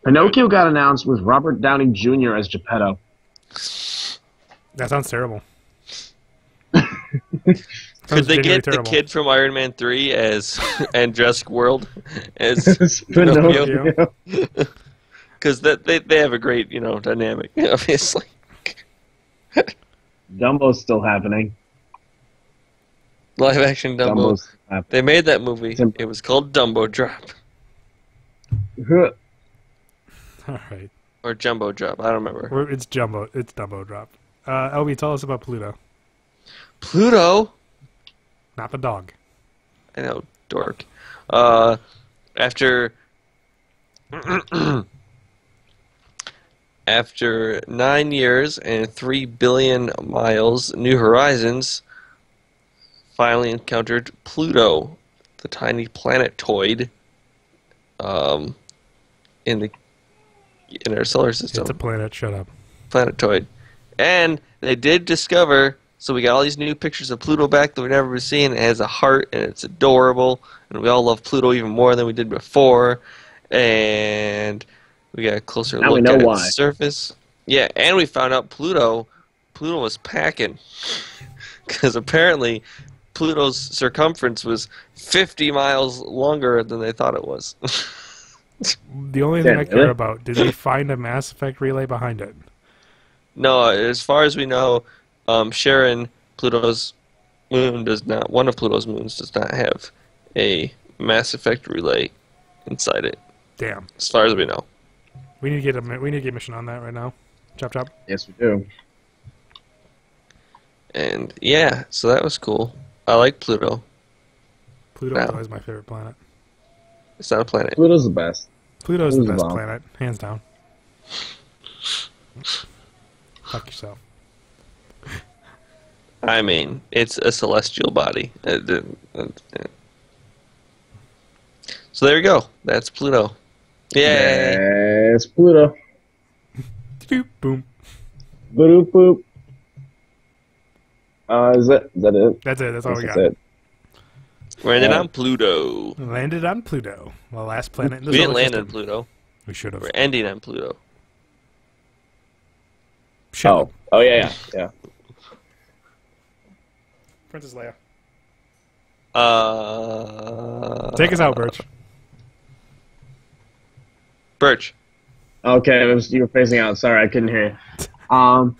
Speaker 1: Pinocchio got announced with Robert Downey Jr. as Geppetto.
Speaker 2: That sounds terrible.
Speaker 3: Could they get the kid from Iron Man 3 as and Jurassic World as Pinocchio? Because they have a great dynamic, obviously.
Speaker 1: Dumbo's still happening.
Speaker 3: Live action Dumbo. They made that movie. It was called Dumbo Drop.
Speaker 2: All right.
Speaker 3: Or Jumbo Drop. I don't remember.
Speaker 2: It's Jumbo. It's Dumbo Drop. LB, tell us about Pluto.
Speaker 3: Pluto?
Speaker 2: Not the dog.
Speaker 3: I know, dork. After 9 years and 3 billion miles, New Horizons finally encountered Pluto, the tiny planetoid, in our solar system.
Speaker 2: It's a planet. Shut up.
Speaker 3: Planetoid, and they did discover. So we got all these new pictures of Pluto back that we've never seen. It has a heart, and it's adorable, and we all love Pluto even more than we did before. And we got a closer look at its surface. Yeah, and we found out Pluto was packing. Because apparently Pluto's circumference was 50 miles longer than they thought it was.
Speaker 2: The only thing I care about, did they find a Mass Effect relay behind it?
Speaker 3: No, as far as we know, Charon, Pluto's moon, one of Pluto's moons does not have a Mass Effect relay inside it.
Speaker 2: Damn.
Speaker 3: As far as we know.
Speaker 2: We need to get a mission on that right now. Chop chop.
Speaker 1: Yes, we do.
Speaker 3: And yeah, so that was cool. I like Pluto.
Speaker 2: Pluto
Speaker 3: Wow.
Speaker 2: is always my favorite planet.
Speaker 3: It's not a planet.
Speaker 1: Pluto's the best.
Speaker 2: Pluto's the
Speaker 1: Pluto's
Speaker 2: best
Speaker 1: bomb.
Speaker 2: planet, hands down. Fuck yourself.
Speaker 3: I mean, it's a celestial body. So there you go. That's Pluto. Yay!
Speaker 1: Yes, Pluto.
Speaker 2: Doop, boom.
Speaker 1: Boop boop. Is that it?
Speaker 2: That's it. That's all we
Speaker 1: That's
Speaker 2: got.
Speaker 1: it.
Speaker 3: We're ending on Pluto.
Speaker 2: Landed on Pluto, the last planet in the
Speaker 3: We didn't
Speaker 2: solar
Speaker 3: land
Speaker 2: system.
Speaker 3: on Pluto.
Speaker 2: We should have.
Speaker 3: We're ending on Pluto.
Speaker 1: Oh, yeah.
Speaker 2: Princess Leia.
Speaker 3: Take
Speaker 2: Take us out, Birch.
Speaker 3: Birch.
Speaker 1: Okay, you were phasing out. Sorry, I couldn't hear you.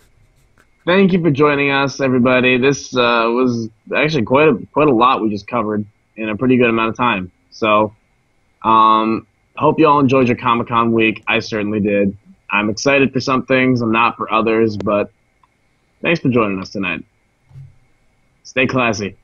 Speaker 1: Thank you for joining us, everybody. This was actually quite a lot we just covered in a pretty good amount of time. So, hope you all enjoyed your Comic-Con week. I certainly did. I'm excited for some things. I'm not for others, but thanks for joining us tonight. Stay classy.